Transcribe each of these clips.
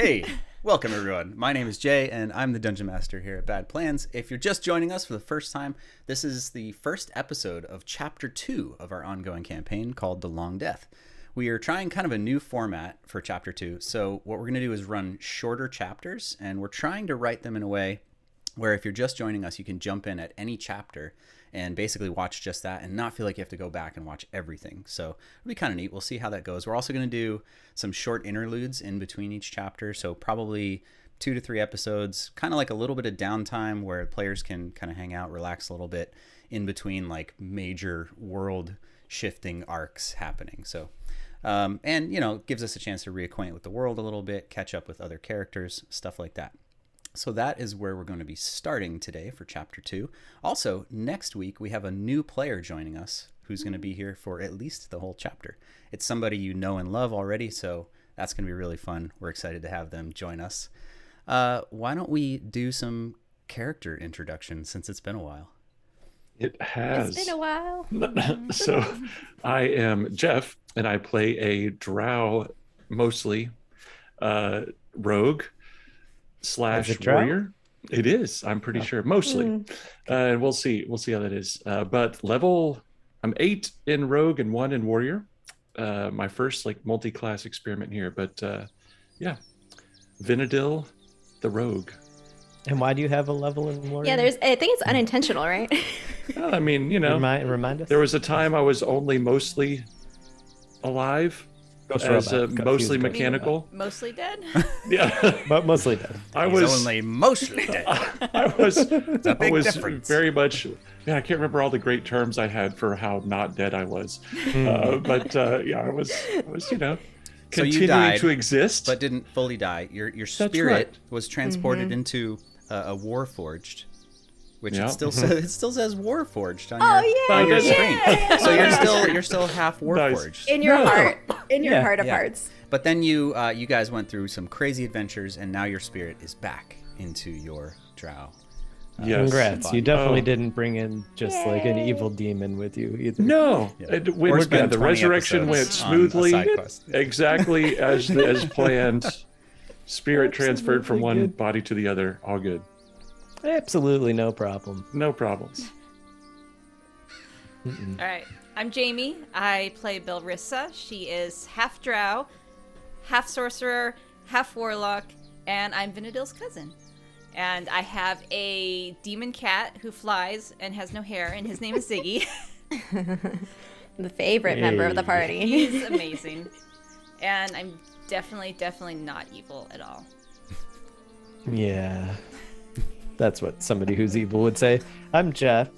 Hey, welcome everyone. My name is Jay, and I'm the Dungeon Master here at Bad Plans. If you're just joining us for the first time, this is the first episode of Chapter 2 of our ongoing campaign called The Long Death. We are trying kind of a new format for Chapter 2, so what we're going to do is run shorter chapters, and we're trying to write them in a way where if you're just joining us, you can jump in at any chapter and basically watch just that and not feel like you have to go back and watch everything. So it'll be kind of neat. We'll see how that goes. We're also going to do some short interludes in between each chapter. So probably 2 to 3 episodes, kind of like a little bit of downtime where players can kind of hang out, relax a little bit in between like major world shifting arcs happening. So, and you know, gives us a chance to reacquaint with the world a little bit, catch up with other characters, stuff like that. So that is where we're going to be starting today for Chapter 2. Also, next week, we have a new player joining us who's going to be here for at least the whole chapter. It's somebody you know and love already, so that's going to be really fun. We're excited to have them join us. Why don't we do some character introduction since it's been a while? It has. It's been a while. So I am Jeff, and I play a drow, mostly rogue / warrior. It is. I'm pretty sure, mostly. And we'll see how that is. But level, I'm 8 in rogue and 1 in warrior. My first like multi-class experiment here. But yeah, Vinadil, the rogue. And why do you have a level in warrior? Yeah, I think it's unintentional, right? I mean, you know, remind us. There was a time I was only mostly alive. As mostly mechanical. Mostly dead? Yeah. But mostly dead. I was only mostly dead. I was difference. very much, yeah, I can't remember all the great terms I had for how not dead I was. But yeah, I was, you know, so continuing you died, to exist. but didn't fully die. Your spirit was transported into a Warforged, which it still says Warforged on your screen. Yeah. So you're still half Warforged. Nice. In your heart. In your heart of Yeah. hearts. But then you guys went through some crazy adventures, and now your spirit is back into your drow. Yes. Congrats. body. You definitely didn't bring in just like an evil demon with you either. No, Yeah. it went, Or spend the 20 resurrection went episodes on a smoothly, side quest. exactly as planned. Spirit transferred from one good. body to the other. All good. Absolutely no problem. No problems. All right, I'm Jamie. I play Belrissa. She is half drow, half sorcerer, half warlock, and I'm Vinadil's cousin. And I have a demon cat who flies and has no hair, and his name is Ziggy. The favorite member of the party. He's amazing. And I'm definitely not evil at all. Yeah. That's what somebody who's evil would say. I'm Jeff.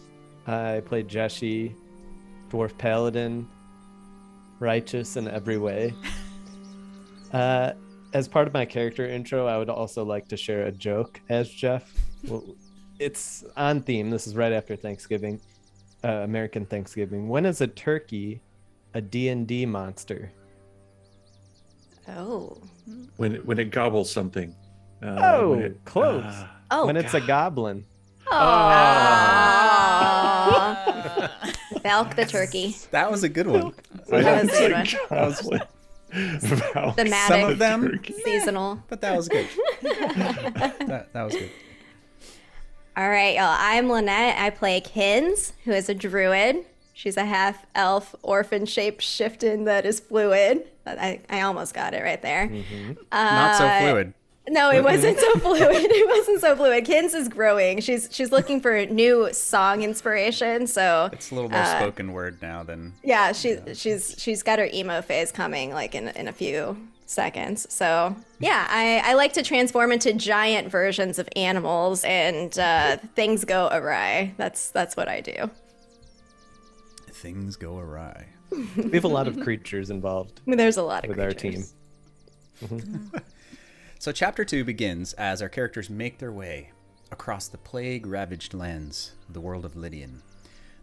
I play Jeshi, dwarf paladin, righteous in every way. As part of my character intro, I would also like to share a joke as Jeff. Well, it's on theme. This is right after Thanksgiving, American Thanksgiving. When is a turkey a D&D monster? Oh. When it gobbles something. Close. Oh. When it's a goblin. Valk the turkey. That was a good one. That was a good one. That was, Thematic. some of them, Seasonal. but that was good. that was good. All right, y'all. I'm Lynette. I play Kins, who is a druid. She's a half-elf, orphan-shaped chieftain that is fluid. I almost got it right there. Not so fluid. No, it wasn't so fluid. It wasn't so fluid. Kins is growing. She's looking for new song inspiration. So It's a little more spoken word now than. yeah, she's got her emo phase coming like in a few seconds. So yeah, I like to transform into giant versions of animals, and things go awry. That's what I do. Things go awry. We have a lot of creatures involved There's a lot of with creatures. our team. So Chapter 2 begins as our characters make their way across the plague-ravaged lands of the world of Lydian.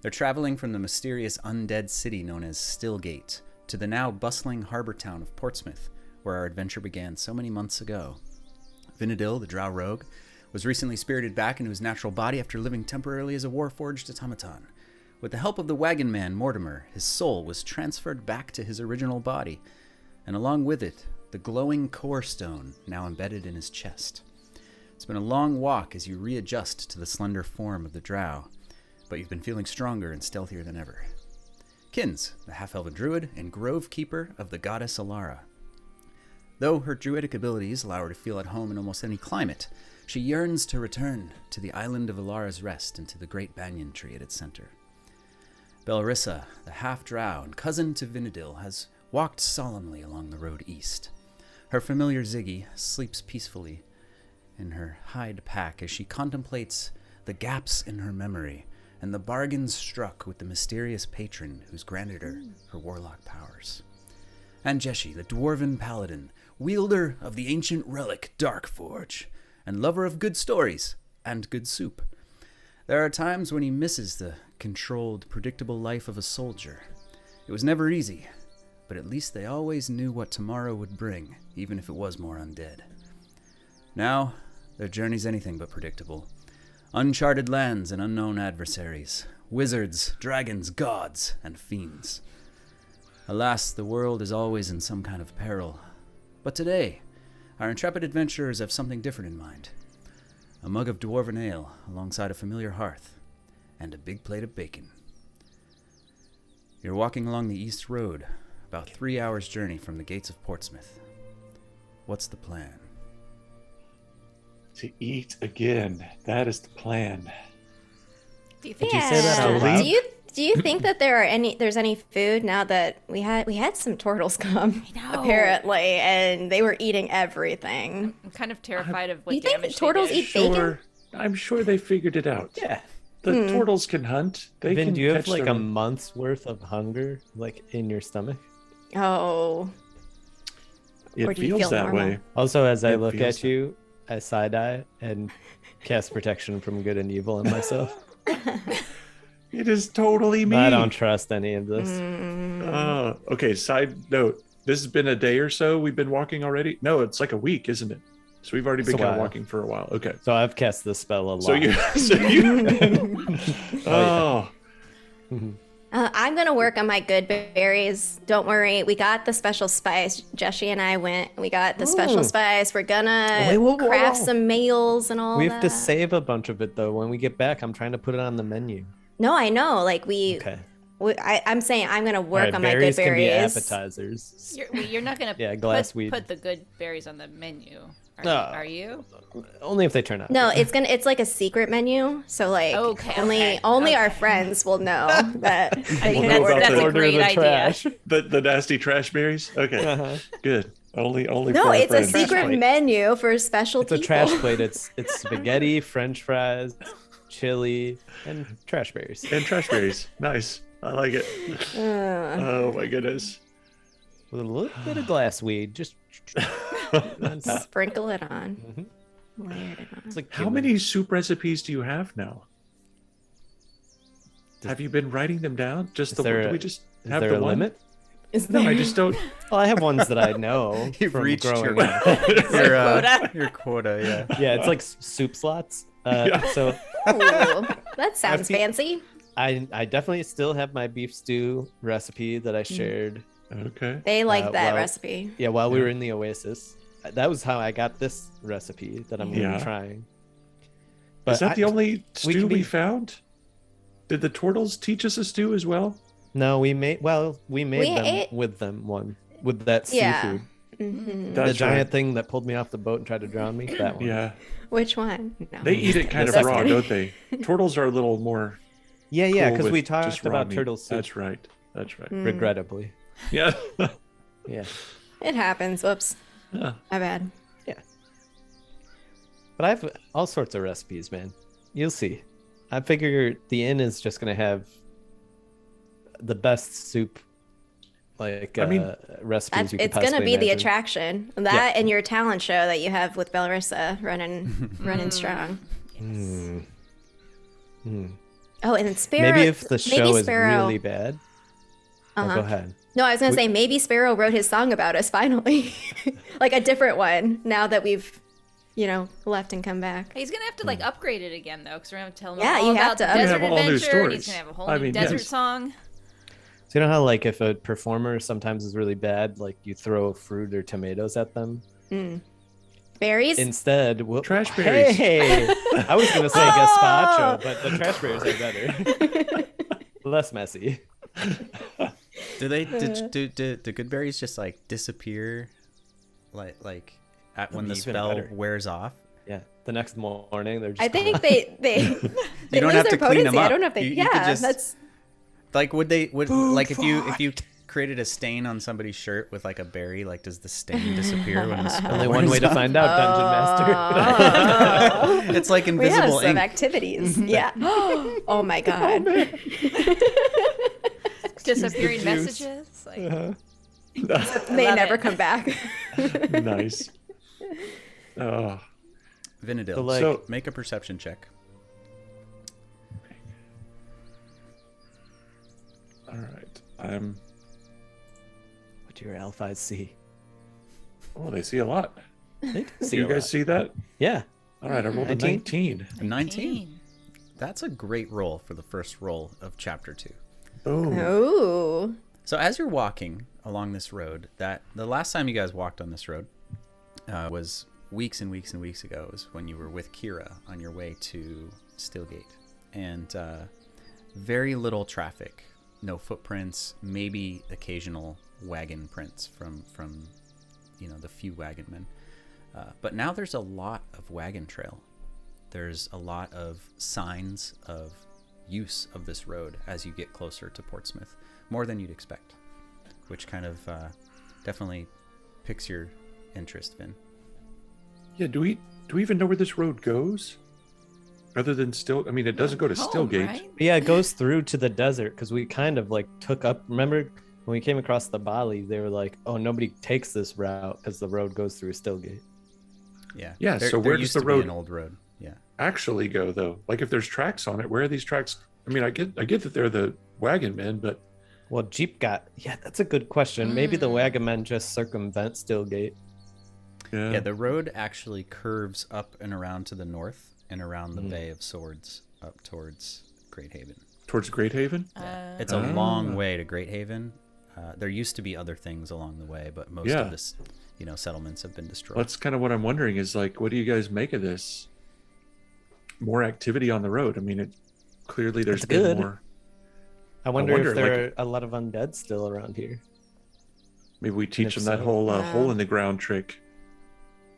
They're traveling from the mysterious undead city known as Stillgate to the now bustling harbor town of Portsmouth, where our adventure began so many months ago. Vinadil, the drow rogue, was recently spirited back into his natural body after living temporarily as a warforged automaton. With the help of the wagon man, Mortimer, his soul was transferred back to his original body, and along with it the glowing core stone now embedded in his chest. It's been a long walk as you readjust to the slender form of the drow, but you've been feeling stronger and stealthier than ever. Kins, the half-elven druid and grove keeper of the goddess Alara. Though her druidic abilities allow her to feel at home in almost any climate, she yearns to return to the island of Alara's Rest and to the great banyan tree at its center. Belrissa, the half-drow and cousin to Vinadil, has walked solemnly along the road east. Her familiar Ziggy sleeps peacefully in her hide pack as she contemplates the gaps in her memory and the bargains struck with the mysterious patron who's granted her warlock powers. And Jeshi, the dwarven paladin, wielder of the ancient relic Darkforge, and lover of good stories and good soup. There are times when he misses the controlled, predictable life of a soldier. It was never easy, but at least they always knew what tomorrow would bring, even if it was more undead. Now, their journey's anything but predictable. Uncharted lands and unknown adversaries, wizards, dragons, gods, and fiends. Alas, the world is always in some kind of peril. But today, our intrepid adventurers have something different in mind. A mug of dwarven ale alongside a familiar hearth, and a big plate of bacon. You're walking along the East Road, about 3 hours' journey from the gates of Portsmouth. What's the plan? To eat again. That is the plan. Do you think Did you say that out loud? Do you think that there's any food now that we had some turtles come I know. apparently, and they were eating everything? I'm kind of terrified of what You think damage turtles they did. eat bacon? Sure, I'm sure they figured it out. Yeah. The turtles can hunt. They Vin, can do you have catch like their a own- month's worth of hunger, like in your stomach? Oh, or It do you feels feel that normal? way. Also, as I It look feels at you, I side eye and cast protection from good and evil on myself. It is totally me. I don't trust any of this. Okay, side note. This has been a day or so we've been walking already. No, it's like a week, isn't it? So we've already It's been a kind of while. walking for a while. Okay. So I've cast the spell a lot. So you Oh. I'm gonna work on my good berries. Don't worry, we got the special spice. Jeshi and I went. We got the special spice. We're gonna Wait, whoa, whoa, craft whoa. some meals and all We that. have to save a bunch of it though. When we get back, I'm trying to put it on the menu. No, I know. Like Okay. I'm saying I'm gonna work Alright, on my good berries can be berries. appetizers. You're not gonna Yeah, glass weed. put the good berries on the menu. No. Are you? Only if they turn out. No, it's like a secret menu. So like Okay, only our okay. friends will know that. I they think can know that's, about that's the a order of great the idea. trash. the nasty trash berries? Okay. Uh-huh. Good. Only for No, our it's a friends. secret plate. menu for special It's a people. trash plate. It's spaghetti, French fries, chili, and trash berries. And trash berries. Nice. I like it. Oh my goodness. With a little bit of glass weed, just on top. Sprinkle it on. Mhm. Layer it on. It's like How many soup recipes do you have now? Have you been writing them down? Just the there do a- we just Is have there the a one? limit? Is No, I there- just don't. Well, I have ones that I know You've from reached growing your, up. Quota. your quota, yeah. Yeah, it's like soup slots. Yeah. So Ooh, that sounds seen- fancy. I definitely still have my beef stew recipe that I shared. Okay. They like that well, recipe. Yeah, while we Yeah. were in the Oasis. That was how I got this recipe that I'm Yeah. trying. Is that I- the only we stew can we be- found? Did the turtles teach us a stew as well? No, we made them ate- with them with that Yeah. seafood. Hmm. That's The giant right. thing that pulled me off the boat and tried to drown me. That one. Yeah. Which one? No. They eat it kind of That's raw, funny. don't they? Turtles are a little more. Yeah, cool because we with talked just raw about meat. turtle soup. That's right. That's right. Mm. Regrettably. Yeah. Yeah. It happens. Whoops. Yeah. My bad. But I have all sorts of recipes, man. You'll see. I figure the inn is just gonna have the best soup, like I mean, recipes you could It's gonna possibly be the imagine. attraction. That and your talent show that you have with Belrissa running strong. Hmm. Hmm. Oh, and then Sparrow. Maybe if the show is Sparrow- really bad. Oh, Uh-huh. go ahead. No, I was gonna say maybe Sparrow wrote his song about us finally, like a different one. Now that we've, left and come back. He's gonna have to like upgrade it again though, because we're gonna tell him Yeah, all you have about to the upgrade desert it. Have all new adventure. And he's stories. gonna have a whole I new mean, desert yes. song. So you know how like if a performer sometimes is really bad, like you throw fruit or tomatoes at them? Berries? Instead, Trash berries. Hey, I was gonna say gazpacho, but the trash berries are better. Less messy. Do they do good berries just like disappear like when the Even spell better. wears off? Yeah, the next morning they're just. I think they You don't lose have their to clean them potency. up. I don't know if they. You could just- that's Like would like if you created a stain on somebody's shirt with like a berry, like does the stain disappear when the spell only one wears way to off? find out, Dungeon Master. It's like we have invisible some ink. activities. Yeah. Oh my god. Disappearing juice. messages. Like, They Love never it. come back. Nice. Oh, Vinadil, So, like- so make a perception check. all right. I'm. What do your elf eyes see? Oh, they see a lot. They do Do see you a guys lot. see that? Yeah. All right, I rolled a 19. 19. 19. That's a great roll for the first roll of chapter 2. Boom. Ooh. So as you're walking along this road, that the last time you guys walked on this road was weeks and weeks and weeks ago. It was when you were with Kira on your way to Stillgate, and very little traffic, no footprints, maybe occasional wagon prints from the few wagon men. But now there's a lot of wagon trail. There's a lot of signs of use of this road as you get closer to Portsmouth, more than you'd expect, which kind of definitely piques your interest, Vin. Yeah. Do we even know where this road goes? Other than I mean, it doesn't go to home, Stillgate. right? But yeah, it goes through to the desert because we kind of like took up. Remember when we came across the Bali, they were like, "Oh, nobody takes this route because the road goes through Stillgate." Yeah. Yeah, so where does used the to be road- an old road? Yeah. Actually, go though. Like if there's tracks on it, where are these tracks? I mean, I get that they're the wagon men, but Well, Jeep got. Yeah, that's a good question. Maybe the wagon men just circumvent Stillgate. Yeah, the road actually curves up and around to the north and around the Bay of Swords up towards Great Haven. towards Great Haven. It's a long way to Great Haven. There used to be other things along the way, but most Yeah. of this, settlements have been destroyed. That's kind of what I'm wondering is like, what do you guys make of this? More activity on the road. I mean, clearly there's It's been good. more. I wonder wonder, if there are a lot of undead still around here. Maybe we teach if them that so- whole hole in the ground trick.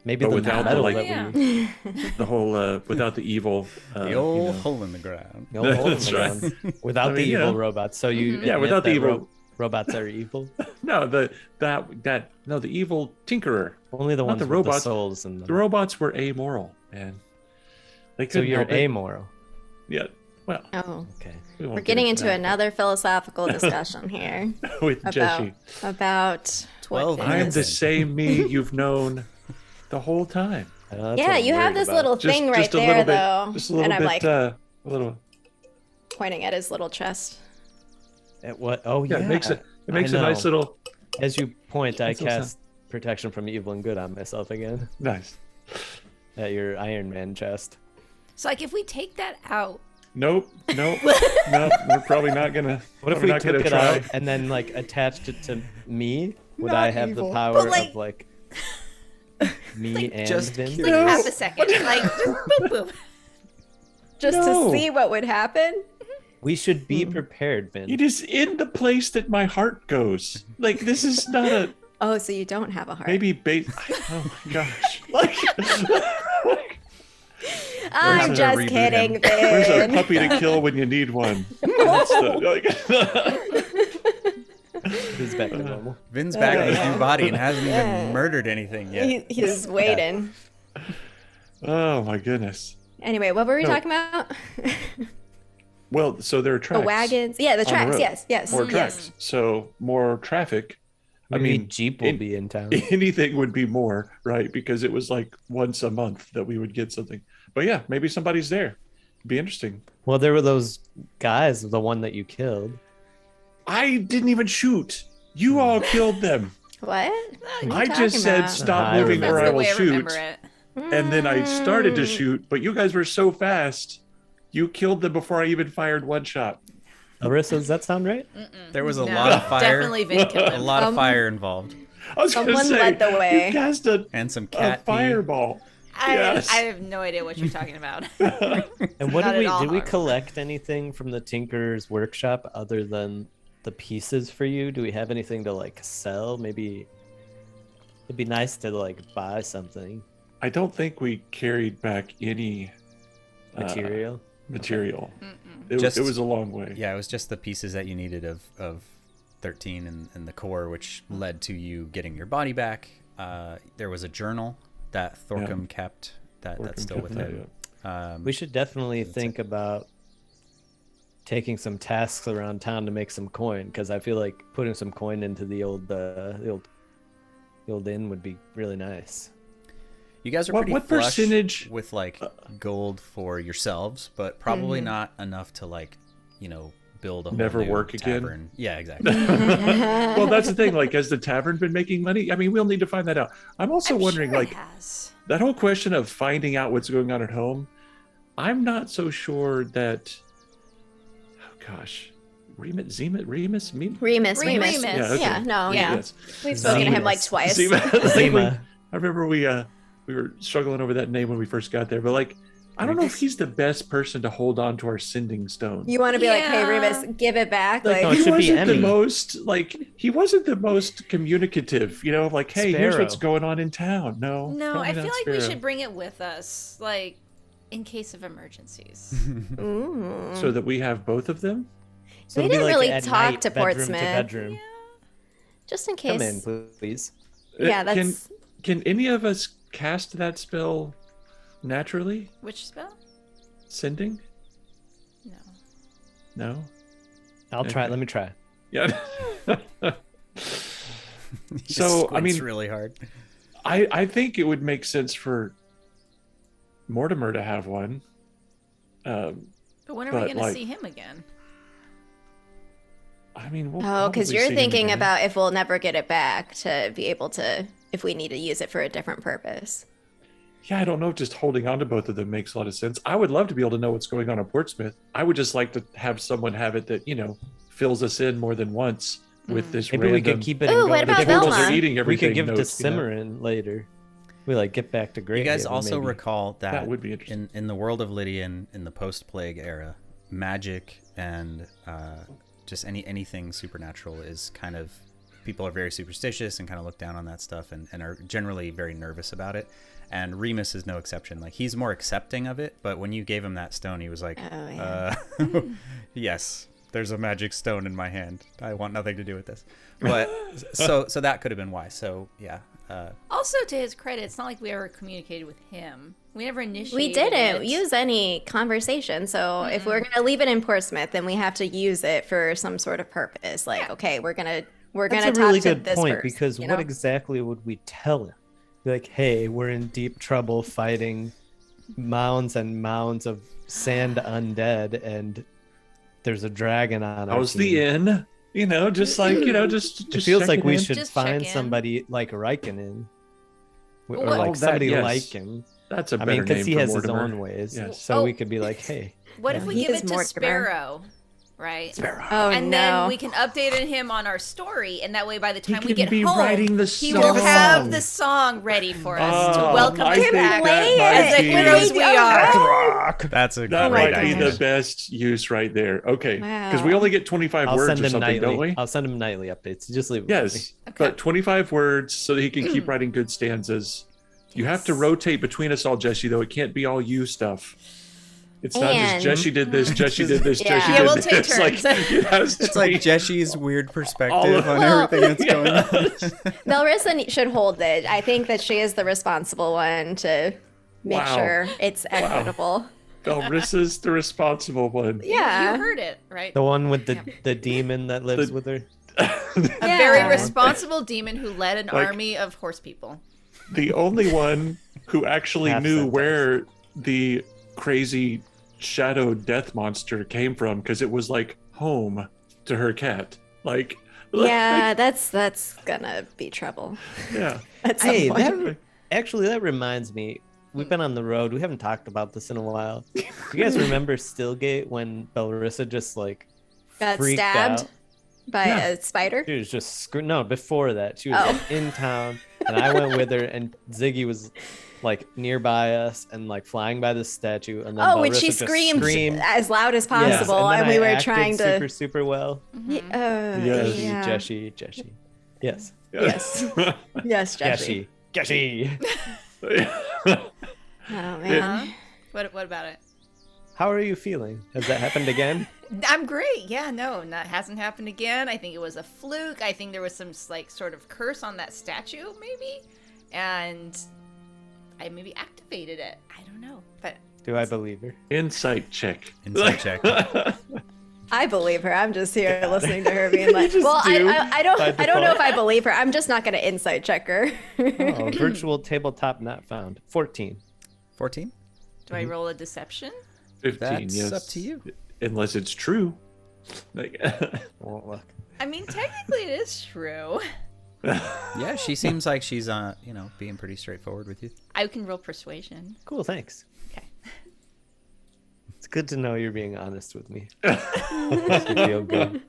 Maybe But the without the, metal like- that Yeah. we. The whole without the evil. the old hole in the ground. The old hole in That's the right. ground. Without I mean, the you evil know. robots. So you Yeah, admit without the that evil- robots are evil. No, the evil tinkerer. Only the Not ones the with robots. the souls and The robots were amoral, man. They So couldn't you're help it. amoral. Yeah. Well, Oh. Okay. we won't We're get getting into that. another philosophical discussion here with Jessie. about 12 what I am fitness- the same me you've known the whole time. That's Yeah, what I'm you have worried this about. little thing right just a there, little bit, though. just a little And I'm bit, like a little. pointing at his little chest. At what? Oh Yeah, yeah. it makes a nice know. little As you point, I That's awesome. cast protection from evil and good on myself again nice. at your Iron Man chest. So like if we take that out, Nope. We're probably not gonna. What if we're we not took gonna it try. out and then like attached it to me? Would Not I have evil. the power But, like- of like me Like, and just Vin? curious. like half a second, like just boop boop. Just No. to see what would happen? We should be Hmm. prepared, Vin. It is in the place that my heart goes. Like this is not a Oh, so you don't have a heart. maybe base. Oh my gosh! Like, I'm Where's the just reboot kidding, him? Where's a Vin. puppy to kill when you need one? That's He's back to normal. Vin's back in his new body and hasn't even murdered anything yet. He's waiting. oh my goodness. Anyway, what were we No. talking about? Well, so there are The tracks. wagons. Yeah, the on the tracks. road. Yes, yes. More yes. tracks. So more traffic. Maybe I mean, Jeep will be in town. anything would be more, right? Because it was like once a month that we would get something. But yeah, maybe somebody's there. It'd be interesting. Well, there were those guys, the one that you killed. I didn't even shoot. You all killed them. What? What are you I talking just said about? stop I moving That's or I the will way I shoot. remember it. And then I started to Mm. shoot, but you guys were so fast. You killed them before I even fired one shot. Larissa, does that sound right? There was a No, lot of fire. definitely Vin killed A him. lot of fire involved, I was gonna Someone say, led the way. You cast a and some cat pee. fireball. I have no idea what you're talking about. And what Not did at all we harmful. collect anything from the Tinker's workshop other than the pieces for you? Do we have anything to like sell? Maybe it'd be nice to like buy something. I don't think we carried back any Material. material. It Just- was a long way. Yeah, it was just the pieces that you needed of 13 and the core, which led to you getting your body back. There was a journal that Thorcum kept. That's Thorcum still kept with that, him. We should definitely think about taking some tasks around town to make some coin, because I feel like putting some coin into the old inn would be really nice. You guys are What- pretty what flush percentage- with like gold for yourselves, but probably not enough to build a whole Never new work again? tavern. Yeah, exactly. Well, that's the thing. Like, has the tavern been making money? I mean, we'll need to find that out. I'm also wondering, sure like, it has. that whole question of finding out what's going on at home. I'm not so sure that. Oh gosh, Remus. Remus. Yeah, okay. Yeah, no, Yeah. Yes. We've spoken to him like Zemus. twice. Zima. I remember we were struggling over that name when we first got there, but like, I don't know if he's the best person to hold on to our sending stone. You want to be like, hey, Yeah. Remus, give it back. Like, Like, no, it He should be wasn't the Emmy. most he wasn't the most communicative, like, hey, here's what's Sparrow. going on in town. No, No, probably I feel not like we Sparrow. should bring it with us, like in case of emergencies. ooh. so that we have both of them. So We it'll be didn't like really at talk night, to bedroom Portsmouth. bedroom. Just in case. Come in, please. Yeah, Can that's. can any of us cast that spell naturally? Which spell? Sending? No. No. I'll try. Okay. Let me try. Yeah. He So, I squints mean- really hard. I think it would make sense for Mortimer to have one. But when are we But, going to like- see him again? I mean, we'll Oh, because probably you're see him thinking again. about if we'll never get it back to be able to, if we need to use it for a different purpose. Yeah, I don't know if just holding on to both of them makes a lot of sense. I would love to be able to know what's going on in Portsmouth. I would just like to have someone have it that, fills us in more than once with this Maybe random... we could keep it. Ooh, and what go about to the turtles Velma? are eating We everything. could give it to notes, Cimarron later. We like get back to Great. You guys Haven, also maybe. recall that, That would be interesting. in the world of Lydian, in the post-plague era, magic and just anything supernatural is kind of, people are very superstitious and kind of look down on that stuff and are generally very nervous about it. And Remus is no exception. Like, he's more accepting of it, but when you gave him that stone, he was like, Oh, yeah. yes, there's a magic stone in my hand. I want nothing to do with this. But so that could have been why. So yeah. Also, to his credit, it's not like we ever communicated with him. We never initiated We didn't it. use any conversation. So if we're going to leave it in Portsmouth, then we have to use it for some sort of purpose. Like, okay, we're going to That's talk a really to good this point, person, because you what know? exactly would we tell him? Be like, hey, we're in deep trouble fighting mounds and mounds of sand undead, and there's a dragon on our How's team. the inn? Just like, just It feels like checking we in. should Just check find in. somebody like Rikenen, or Well, like that- somebody yes. like him. That's a I better mean, because name he for has his Mortimer. own ways. Yes. So Oh. we could be like, hey, What if we He give is it to Mortimer. Sparrow? Right? Oh, And no. then we can update him on our story, and that way by the time we can get be home, writing the he will have song. the song ready for us to Oh, welcome I us think back that might as the be- heroes we are. That's a That great might be idea. the best use right there. Okay. Because we Wow. only get 25 I'll words send or him something, don't we? nightly. I'll send him nightly updates. Just leave it with me. Yes. But 25 words so that he can keep writing good stanzas. You have to rotate between us all, Jesse, though. It can't be all you stuff. It's not And- just Jesse did this, Jesse did this, Yeah. Jesse Yeah, did we'll this. take It's like, turns. it has to It's like be- Jesse's weird All perspective of- on Well, everything that's going on. Belrissa should hold it. I think that she is the responsible one to make Wow. sure it's equitable. Belrissa's the responsible one. Yeah. You heard it, right? The one with the demon that lives with her. A Yeah. very responsible demon who led an Like- army of horse people. The only one who actually Half knew sentence. where the crazy shadow death monster came from, because it was like home to her cat. Like, Yeah, that's gonna be trouble yeah. at some Hey, point. that reminds me. We've been on the road. We haven't talked about this in a while. You guys remember Stillgate when Belrissa just like Got freaked stabbed out. by a spider. She was just no. Before that, she was like, in town, and I went with her, and Ziggy was like nearby us and like flying by the statue, and then When Belrissa she just screamed as loud as Yes, possible, then and we I were acted trying to. super well. Yes. Yeah. Jessie. Yes. Yes. Yes, Jesse. Jessie. Oh man. What about it? How are you feeling? Has that happened again? I'm great. Yeah, no, that hasn't happened again. I think it was a fluke. I think there was some like sort of curse on that statue, maybe, and I maybe activated it. I don't know, but Do I believe her? Insight check. Insight check. I believe her. I'm just here listening to her being like, just well, do I don't by know if default. I believe her. I'm just not going to insight check her. Oh, virtual tabletop not found. 14. 14? do I roll a deception? 15, That's yes. up to you. Unless it's true. Like, Won't look. I mean, technically it is true. Yeah, she seems like she's, being pretty straightforward with you. I can roll persuasion. Cool, thanks. Okay. It's good to know you're being honest with me. Makes me feel good.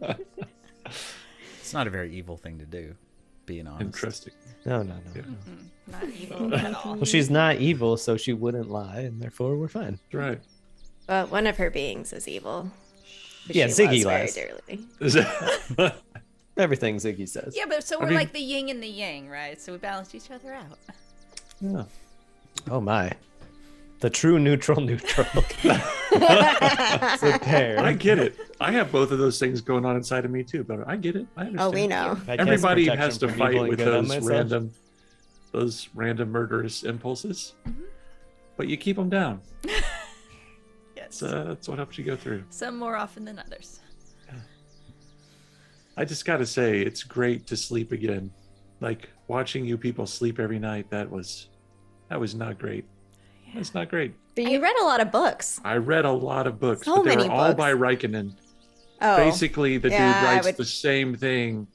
It's not a very evil thing to do, being honest. interesting. No. Yeah. Not evil at all. Well, she's not evil, so she wouldn't lie, and therefore we're fine. That's right. But one of her beings is evil. Yeah, She Ziggy loves very lies. dearly. Everything Ziggy says. Yeah, but so we're mean- like the yin and the yang, right? So we balance each other out. Yeah. Oh my. The true neutral. It's a pair. I get it. I have both of those things going on inside of me too, but I get it. I understand. Oh, we know. I cast Everybody protection has to from fight evil and with good on myself. those random murderous impulses, but you keep them down. Yes. That's what helps you go through. Some more often than others. I just got to say, it's great to sleep again. Like watching you people sleep every night. That was not great. That's not great. But you read a lot of books. I read a lot of books, So but they many were all books. by Raikkonen. Oh. Basically, the Yeah, dude I writes would- the same thing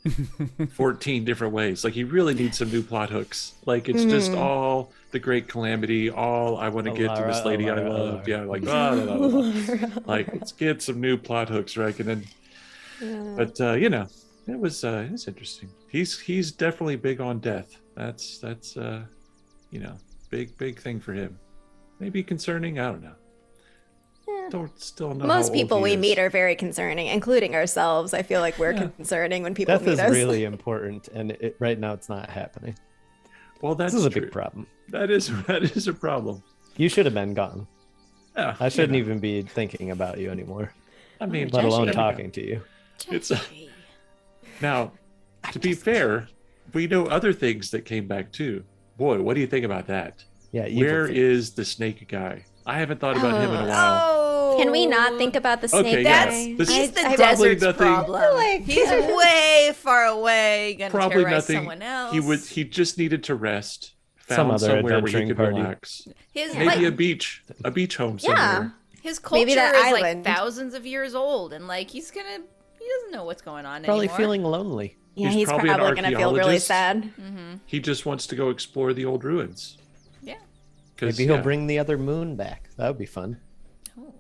14 different ways. Like, he really needs some new plot hooks. Like, it's just all the great calamity, all I want to get to this lady I love. Yeah, like, blah, blah, blah, blah. Like, let's get some new plot hooks, Raikkonen. But, it was interesting. He's definitely big on death. That's big thing for him. Maybe concerning, I don't know. Don't still know. how Most old people he we is. meet are very concerning, including ourselves. I feel like we're concerning when people Death meet is us. really important, and right now it's not happening. Well, that's This is a true. big problem. That is a problem. You should have been gone. Yeah, I shouldn't even be thinking about you anymore, I mean, let alone there we go. talking to you. It's Jesse. now. To be fair, we know other things that came back too. Boy, what do you think about that? Yeah, evil Where thing. is the snake guy? I haven't thought about him in a while. Oh, Can we not think about the snake Okay, guy? yeah. That's This he's is the probably desert's nothing- problem. Like- He's way far away, gonna Probably terrorize nothing. someone else. He just needed to rest. Some Found other somewhere where he adventuring could party. relax. His Maybe like, a beach home Yeah. somewhere. his culture Maybe that is like island. thousands of years old, and like he doesn't know what's going on Probably anymore. feeling lonely. Yeah, He's he's probably probably, an going to feel really archaeologist. sad. He just wants to go explore the old ruins. Yeah. 'Cause, Maybe he'll yeah, bring the other moon back. That would be fun. Oh.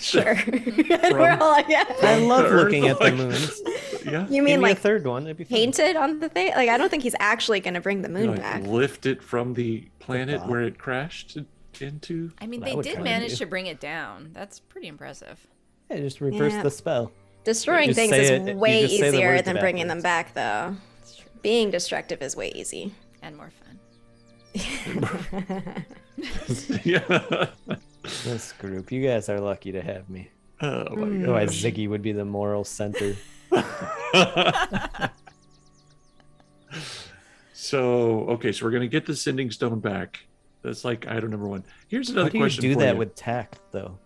Sure. We're all like, yeah. I love Earth, looking at the like- moons. Yeah. You Give mean me a like third one. It'd be fun. painted on the thing? Like, I don't think he's actually going to bring the moon Like, back. lift it from the planet thought. where it crashed into. I mean, That they would did kinda manage do. to bring it down. That's pretty impressive. Yeah, just reverse Yeah. the spell. Destroying Just things say is it- you way just say the easier words than bringing them backwards. back, though. That's true. Being destructive is way easy. And more fun. Yeah. This group, you guys are lucky to have me. Oh my god. Otherwise, Ziggy would be the moral center. So we're gonna get the sending stone back. That's like item number 1. Here's another How do you question do for that you. with tact, though?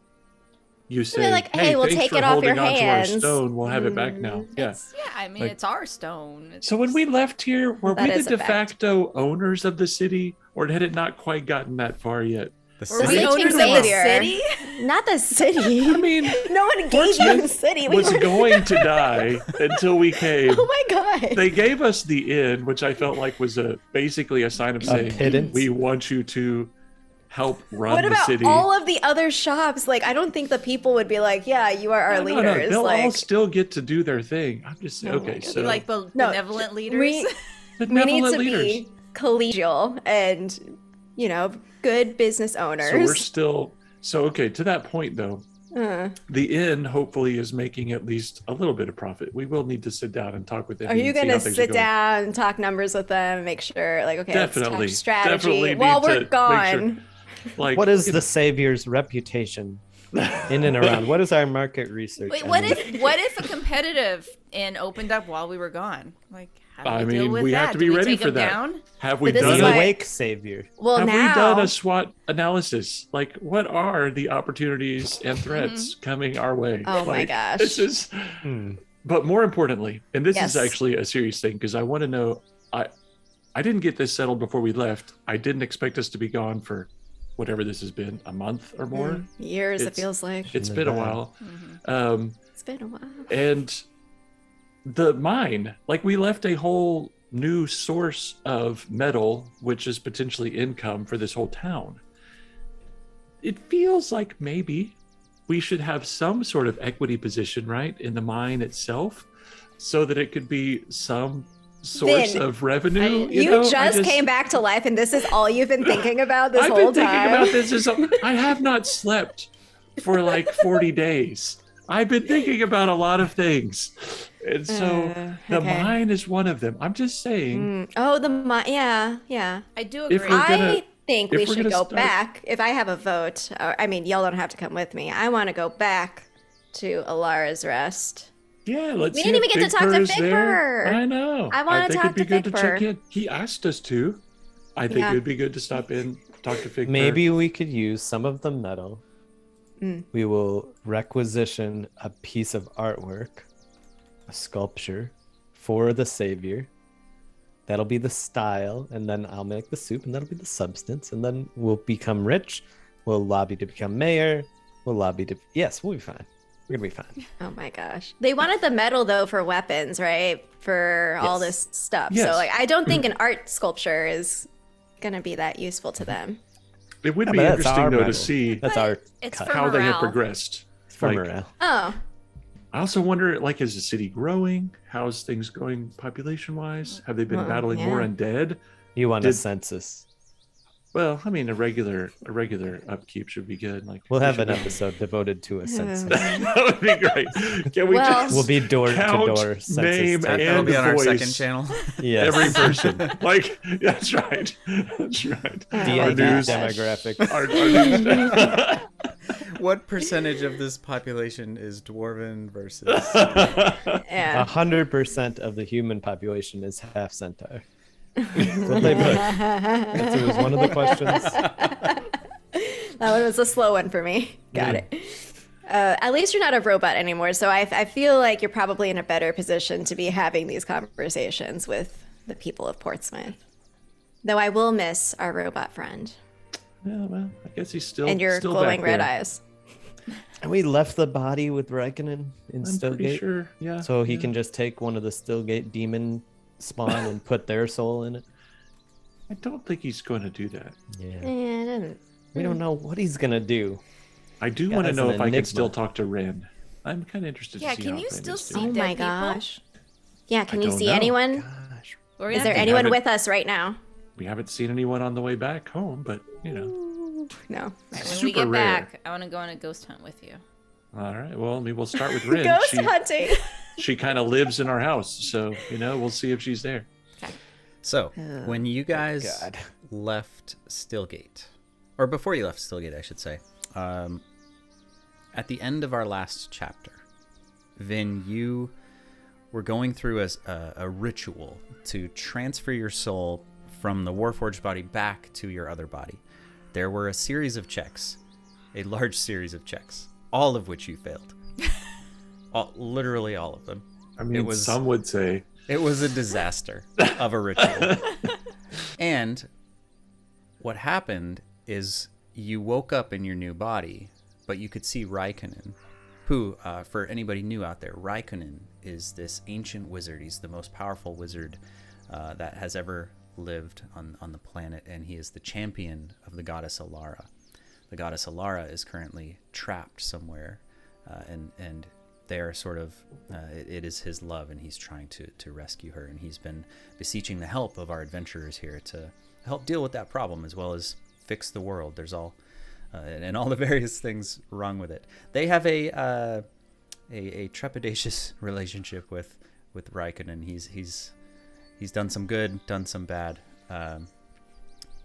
You say, like, hey, we'll thanks take for it off holding your onto hands. Our stone. We'll have it back now. Yeah. I mean, Like- it's our stone. So when we left here, were That we is the a de fact. facto owners of the city, or had it not quite gotten that far yet? The Were we city? owners of the Savior. city? Not the city. I mean, No one gave you the city. We was were... going to die until we came. Oh my god. They gave us the inn, which I felt like was basically a sign of saying, pittance? we want you to help run What the about city. all of the other shops? Like, I don't think the people would be like, yeah, you are our No, leaders. they'll like, all still get to do their thing. I'm just Oh my okay. God. So Like benevolent leaders. we need to be collegial and, good business owners. So we're still okay. To that point, though, the inn hopefully is making at least a little bit of profit. We will need to sit down and talk with them. Are you going to sit down and talk numbers with them and make sure, like, okay, Definitely, let's talk strategy definitely while need we're to gone? Make sure, like, What is the Savior's reputation in and around? What is our market research? Wait, what if a competitive inn opened up while we were gone? Like, how do we deal with we that? have to be Do we ready take for them that. down? Have we But this done is the why- awake Savior? Well, Have now we done a SWOT analysis? Like, what are the opportunities and threats coming our way? Oh my Like, gosh. This is. But more importantly, and this Yes. is actually a serious thing, because I want to know. I didn't get this settled before we left. I didn't expect us to be gone for whatever this has been, a month or more. years, it It's- feels like. It's been a while. It's been a while. And the mine, like, we left a whole new source of metal, which is potentially income for this whole town. It feels like maybe we should have some sort of equity position, right, in the mine itself, so that it could be some source Vin, of revenue. You know? just came back to life, and this is all you've been thinking about this I've whole been time. thinking about this. I have not slept for like 40 days. I've been thinking about a lot of things. And so the okay. mine is one of them. I'm just saying. Oh, yeah. I do If agree. we're gonna- I think if we we're should gonna go start- back. If I have a vote, y'all don't have to come with me. I want to go back to Alara's Rest. Yeah, let's We see didn't if even get to talk to Big Purr is there. Fig Purr. I know. I wanna think talk it'd be to good Fig to check Purr. in. He asked us to. I think Yeah. it would be good to stop in, talk to Fig Purr. Maybe we could use some of the metal. We will requisition a piece of artwork, a sculpture for the Savior. That'll be the style, and then I'll make the soup, and that'll be the substance, and then we'll become rich. We'll lobby to become mayor. We'll lobby to... Yes, we'll be fine. We're gonna be fine. Oh my gosh. They wanted the metal though for weapons, right? For all Yes. this stuff. Yes. So like I don't think an art sculpture is gonna be that useful to them. It would Yeah, be but that's interesting, our though, to metal. see That's our It's cut. for how they have morale. progressed. It's for Like, morale. Oh. I also wonder, like, is the city growing? How's things going population-wise? Have they been battling more yeah. undead? You want a Did- census. Well, I mean, a regular upkeep should be good. Like, We'll we have should an be- episode devoted to a census. That would be great. Can we Well- just We'll be door count to door census. name taker. and That'll be on our voice. second channel. Yes. every person? Like, that's right. That's right. Oh Our my news, gosh. demographic. our news. What percentage of this population is dwarven versus? Yeah. 100% of the human population is half centaur. That's what they put. That was one of the questions. That one was a slow one for me. Got it. At least you're not a robot anymore, so I feel like you're probably in a better position to be having these conversations with the people of Portsmouth. Though I will miss our robot friend Yeah, well, I guess he's still and your still glowing back red there. eyes. And we left the body with Raikkonen in I'm pretty Stillgate. sure. Yeah. So he yeah. can just take one of the Stillgate demon spawn and put their soul in it. I don't think he's going to do that. Yeah. Yeah, it doesn't. We don't know what he's gonna do. I do Yeah, want to that's know an if I can enigma. still talk to Ren. I'm kind of interested Yeah, to see can how you Ren still is see doing. Oh dead my people? gosh. Yeah, can I you don't see know. anyone? Gosh. We're Is gonna there have to- anyone haven't- with us right now? We haven't seen anyone on the way back home, but you know. No. When we super get rare. back, I want to go on a ghost hunt with you. All right. Well, I mean, we'll start with Ren. Ghost she hunting. she kind of lives in our house, so we'll see if she's there. So, when you guys God. left Stillgate, or before you left Stillgate, I should say, at the end of our last chapter, Vin, you were going through a ritual to transfer your soul from the Warforged body back to your other body. There were a series of checks, a large series of checks, all of which you failed. Literally all of them. I mean, some would say. It was a disaster of a ritual. And what happened is you woke up in your new body, but you could see Raikkonen, who, for anybody new out there, Raikkonen is this ancient wizard. He's the most powerful wizard that has ever lived on the planet, and he is the champion of the goddess Alara. The goddess Alara is currently trapped somewhere, and they are sort of, it is his love, and he's trying to rescue her, and he's been beseeching the help of our adventurers here to help deal with that problem, as well as fix the world. There's all, and all the various things wrong with it. They have a trepidatious relationship with Raikkonen. He's done some good, done some bad.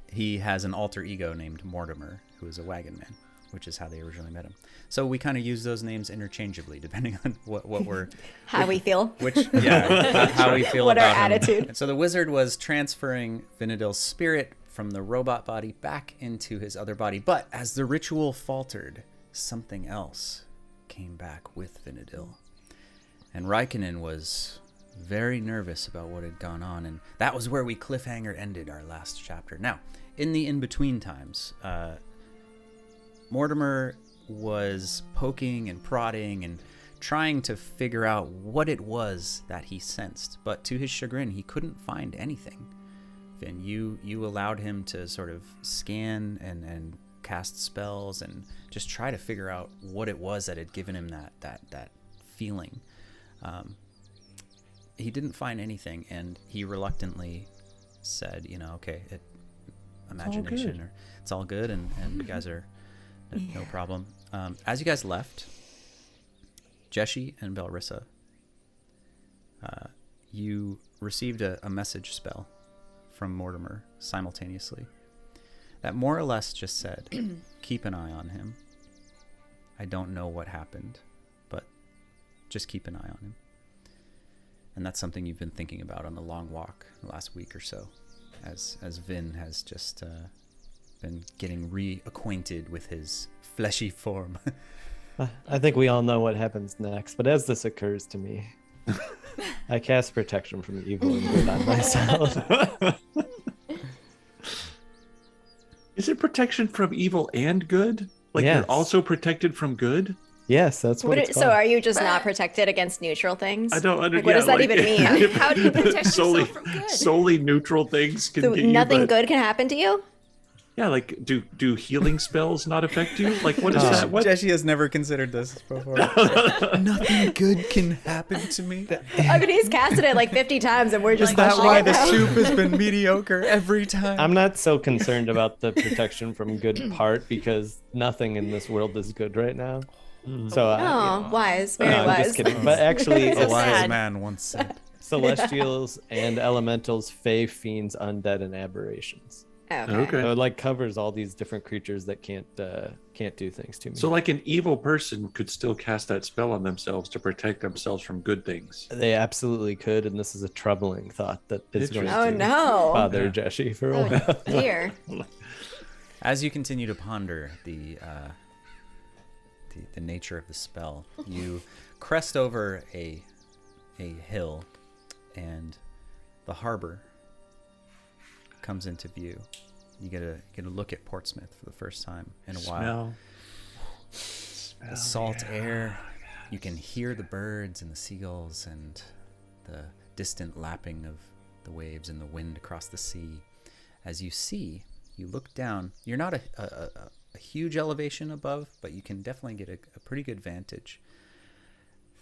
He has an alter ego named Mortimer, who is a wagon man, which is how they originally met him. So we kind of use those names interchangeably, depending on what we're... How we feel. How we feel what about our him. attitude. So the wizard was transferring Vinadil's spirit from the robot body back into his other body. But as the ritual faltered, something else came back with Vinadil. And Raikkonen was very nervous about what had gone on, and that was where we cliffhanger ended our last chapter. Now, in the in-between times, Mortimer was poking and prodding and trying to figure out what it was that he sensed, but to his chagrin, he couldn't find anything. Vin, you allowed him to sort of scan and cast spells and just try to figure out what it was that had given him that feeling. He didn't find anything, and he reluctantly said, okay, imagination, or it's all good, and you guys are no problem. As you guys left, Jeshi and Belrissa, you received a message spell from Mortimer simultaneously that more or less just said, keep an eye on him. I don't know what happened, but just keep an eye on him. And that's something you've been thinking about on the long walk the last week or so, as Vin has just been getting reacquainted with his fleshy form. I think we all know what happens next, but as this occurs to me, I cast protection from evil and good on myself. Is it protection from evil and good? Like Yes. you're also protected from good? Yes, that's what it's So called. are you just not protected against neutral things? I don't understand. What does that even mean? How do you protect yourself from good? Solely neutral things can So get you, nothing but- good can happen to you? Yeah, like do healing spells not affect you? Like what is that? What? Jeshi has never considered this before. Nothing good can happen to me. I mean, he's casted it like 50 times, and we're just Is that questioning why it the now. soup has been mediocre every time? I'm not so concerned about the protection from good part because nothing in this world is good right now. So Oh, wise, very I'm wise. just kidding. But actually, So A wise sad. man once said. celestials and elementals, fae, fiends, undead, and aberrations. Okay. So it like covers all these different creatures that can't do things to me. So like an evil person could still cast that spell on themselves to protect themselves from good things. they absolutely could, and this is a troubling thought that is going Oh, to no. bother Jeshi for a while. Oh, dear. As you continue to ponder the nature of the spell, you crest over a hill, and the harbor comes into view. You get a look at Portsmouth for the first time in a while. The salt air. You can hear the birds and the seagulls and the distant lapping of the waves and the wind across the sea. As you look down. You're not a huge elevation above, but you can definitely get a pretty good vantage.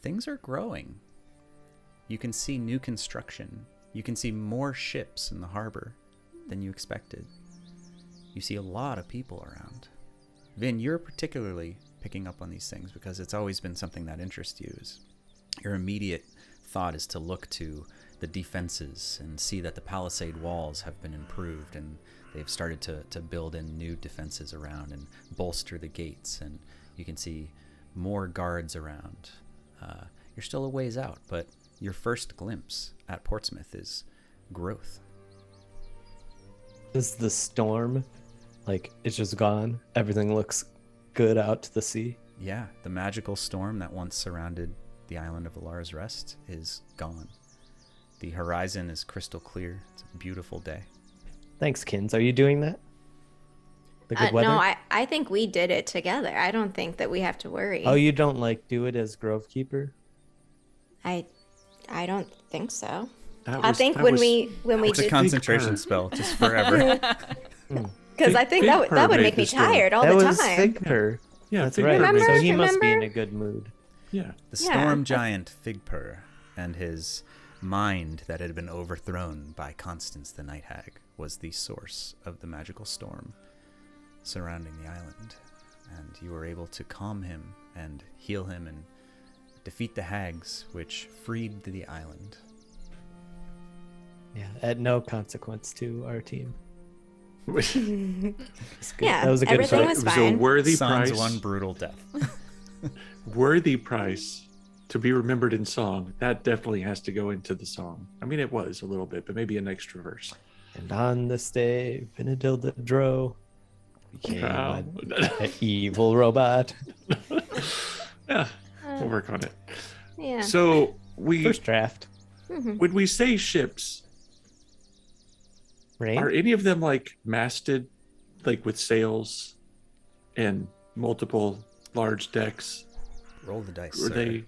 Things are growing. You can see new construction. You can see more ships in the harbor than you expected. You see a lot of people around. Vin, you're particularly picking up on these things because it's always been something that interests you. Your immediate thought is to look to the defenses and see that the palisade walls have been improved, and they've started to build in new defenses around and bolster the gates, and you can see more guards around. You're still a ways out, but your first glimpse at Portsmouth is growth. Is the storm like it's just gone? Everything looks good out to the sea. Yeah, the magical storm that once surrounded the island of Alara's Rest is gone. The horizon is crystal clear. It's a beautiful day. Thanks, Kins. Are you doing that? The good weather? No, I think we did it together. I don't think that we have to worry. Oh, you don't like do it as Grove Keeper? I don't think so. I think when we It's a did, concentration spell, just forever. because I think that would make me tired all That the was time. Fig Purr. Yeah, That's Fig right. Purr Remember? So he must be in Remember? a good mood. Yeah. The Yeah. storm giant Figpur and his mind that had been overthrown by Constance the Night Hag was the source of the magical storm surrounding the island. And you were able to calm him and heal him and defeat the hags, which freed the island. Yeah, at no consequence to our team. It's good. Yeah, That was a good everything fight. was It was fine. a worthy Sans price. one brutal death. Worthy price to be remembered in song. That definitely has to go into the song. I mean, it was a little bit, but maybe an extra verse. And on this day, Benedil the Dro became Wow. an evil robot. Yeah, we'll work on it. Yeah. So First draft. when we say ships, Rain? are any of them like masted, like with sails and multiple large decks? Roll the dice, Or sir. they?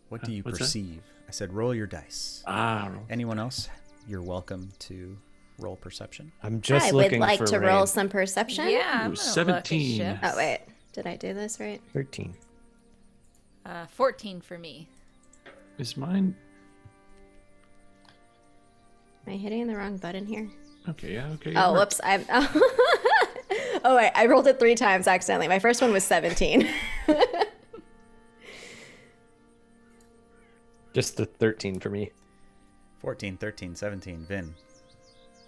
What do you what's that? perceive? I said roll your dice. Ah, Anyone else? You're welcome to roll perception. I'm just I would looking like for to rain. roll some perception. Yeah, I'm Ooh, gonna 17. Look at Oh wait, did I do this right? 13. ships. 14 for me. is mine? Am I hitting the wrong button here? Okay, yeah, okay. Oh, it whoops! I'm. Oh wait, I rolled it 3 times accidentally. My first one was 17. Just the 13 for me. 14, 13, 17. Vin,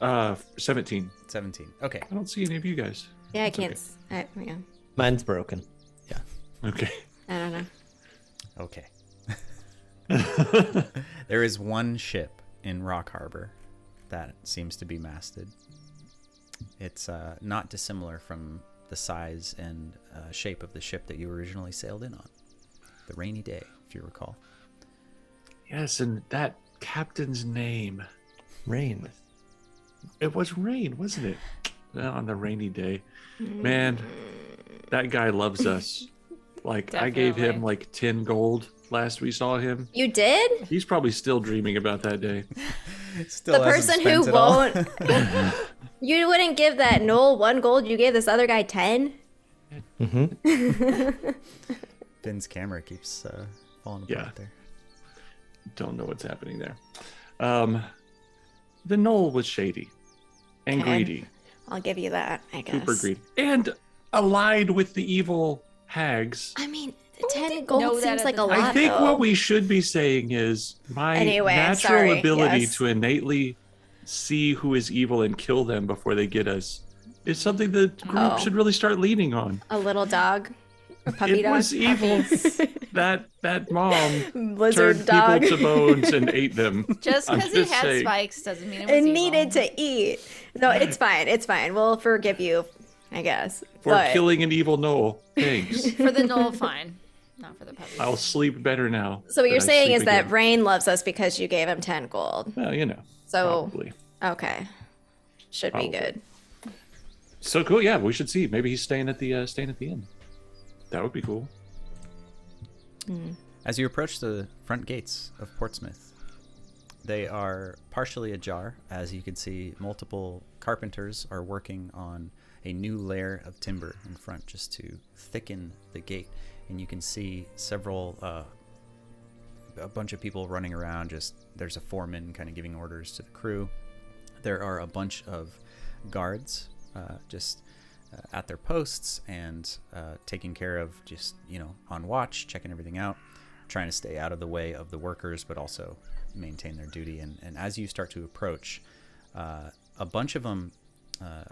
worked. 17. 17. Okay. I don't see any of you guys. Yeah, I It's can't. okay. Yeah, Mine's broken. Okay. I don't know. Okay. There is one ship in Rock Harbor that seems to be masted. It's not dissimilar from the size and shape of the ship that you originally sailed in on. The Rainy Day, if you recall. Yes, and that captain's name. Rain. It was Rain, wasn't it? On the rainy day. Man, that guy loves us. Like, I gave him Definitely. like 10 gold last we saw him. You did? He's probably still dreaming about that day. Still The hasn't person who spent it all. won't. You wouldn't give that Noel 1 gold. You gave this other guy 10. Vin's camera keeps falling apart Yeah. there. Don't know what's happening there. The Knoll was shady and Okay. greedy, I'll give you that. I guess. super greedy, and allied with the evil hags. I mean, didn't 10 know gold that seems at like the a time. lot. I think though. what we should be saying is my Anyway, natural sorry, ability yes. to innately see who is evil and kill them before they get us is something the group Oh. should really start leaning on. A little dog, a puppy It dog, was evil. that mom lizard turned dog. people to bones and ate them. Just I'm because it just had saying. spikes doesn't mean it was It evil. needed to eat. No, it's fine. It's fine. We'll forgive you, I guess. For But killing an evil Knoll. Thanks. For the Knoll, fine. Not for the puppies. I'll sleep better now. so what than you're I saying sleep is that again. Rain loves us because you gave him 10 gold. Well, you know. So Probably. okay, should be Probably. good. So cool. Yeah, we should see. Maybe he's staying at the inn. That would be cool. As you approach the front gates of Portsmouth, they are partially ajar. As you can see, multiple carpenters are working on a new layer of timber in front just to thicken the gate. And you can see several, a bunch of people running around. There's a foreman kind of giving orders to the crew. There are a bunch of guards at their posts and taking care of on watch, checking everything out, trying to stay out of the way of the workers, but also maintain their duty. And as you start to approach, a bunch of them,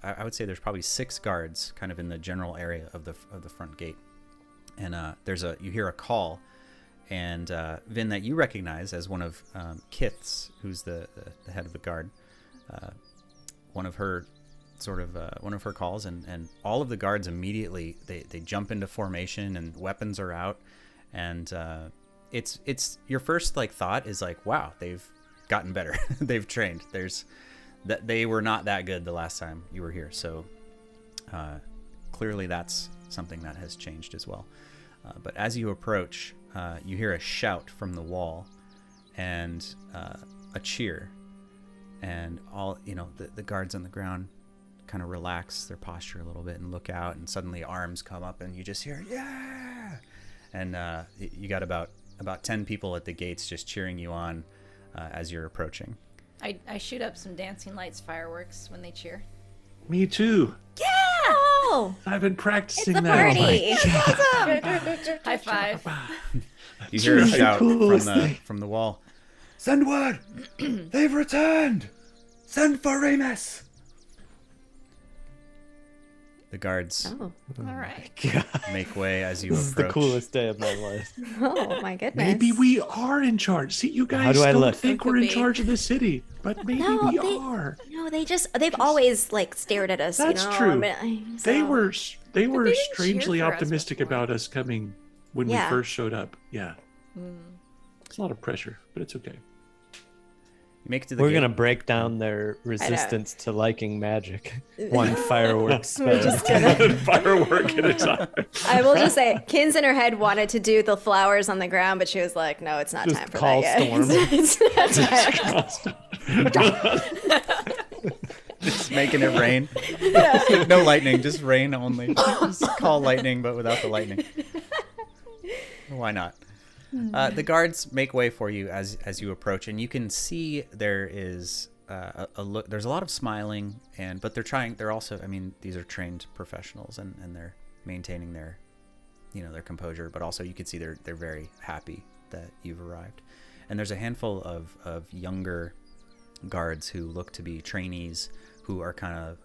I would say there's probably 6 guards kind of in the general area of the front gate. And you hear a call, and Vin, that you recognize as one of Kith's, who's the head of the guard, one of her calls, and all of the guards immediately they jump into formation and weapons are out, and it's your first thought is wow, they've gotten better. They've trained. They were not that good the last time you were here, so clearly that's something that has changed as well. But as you approach, you hear a shout from the wall and a cheer and all the guards on the ground kind of relax their posture a little bit and look out, and suddenly arms come up and you just hear yeah, and you got about 10 people at the gates just cheering you on as you're approaching. I shoot up some dancing lights fireworks when they cheer. Me too. Yeah! Oh, I've been practicing it's a that. party. High five. You hear a It's the shout coolest thing. from the wall. Send word! They've returned! Send for Remus! The guards Oh. All right. God, make way as you this is the approach. coolest day of my life. Oh my goodness. Maybe we are in charge. See, you How guys do I don't look? think Could we're in be. charge of the city, but maybe No, we they- are. No, they've always like stared at us. That's you know? true. I mean, They so- were they didn't cheer strangely for us optimistic before. about us coming when Yeah. we first showed up. Yeah. It's a lot of pressure, but it's okay. You make it to the We're gate. gonna break down their resistance to liking magic. One fireworks spell. Firework at a time. I will just say, Kins in her head wanted to do the flowers on the ground, but she was like, "No, it's not Just time for call that yet." storm. It's not time. Just making it rain. No lightning, just rain only. Just call lightning, but without the lightning. Why not? The guards make way for you as you approach, and you can see there is a look. There's a lot of smiling, but they're also. I mean, these are trained professionals, and they're maintaining their composure. But also, you can see they're very happy that you've arrived. And there's a handful of younger guards who look to be trainees, who are kind of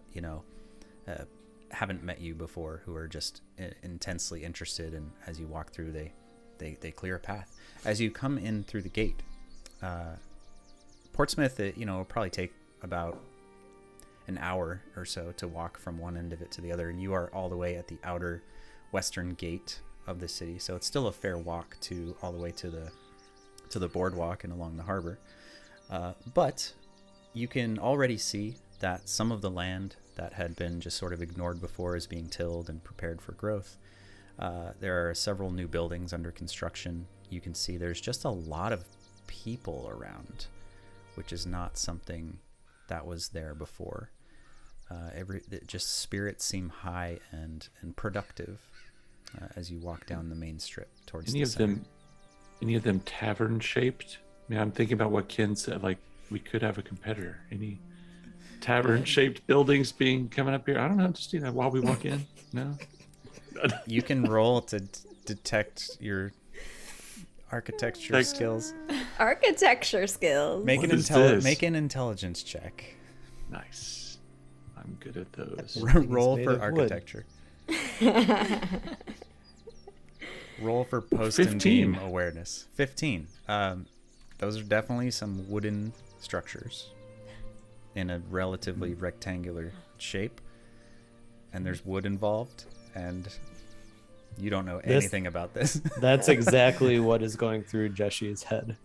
haven't met you before, who are just intensely interested, and as you walk through, they clear a path. As you come in through the gate, Portsmouth, will probably take about an hour or so to walk from one end of it to the other, and you are all the way at the outer western gate of the city. So it's still a fair walk to all the way to the boardwalk and along the harbor. But you can already see that some of the land that had been just sort of ignored before is being tilled and prepared for growth. There are several new buildings under construction. You can see there's just a lot of people around, which is not something that was there before. Just spirits seem high and productive as you walk down the main strip towards the center. Any of them tavern shaped? I mean, I'm thinking about what Ken said. Like, we could have a competitor. Any tavern shaped buildings coming up here? I don't know. Just while we walk in. No. You can roll to detect your architecture skills. Architecture skills. Make What an is this? make an intelligence check. Nice. I'm good at those. Roll made for of wood. architecture. Roll for post and 15. beam awareness. 15. Those are definitely some wooden structures in a relatively rectangular shape, and there's wood involved, and you don't know anything about this. That's exactly what is going through Jeshi's head.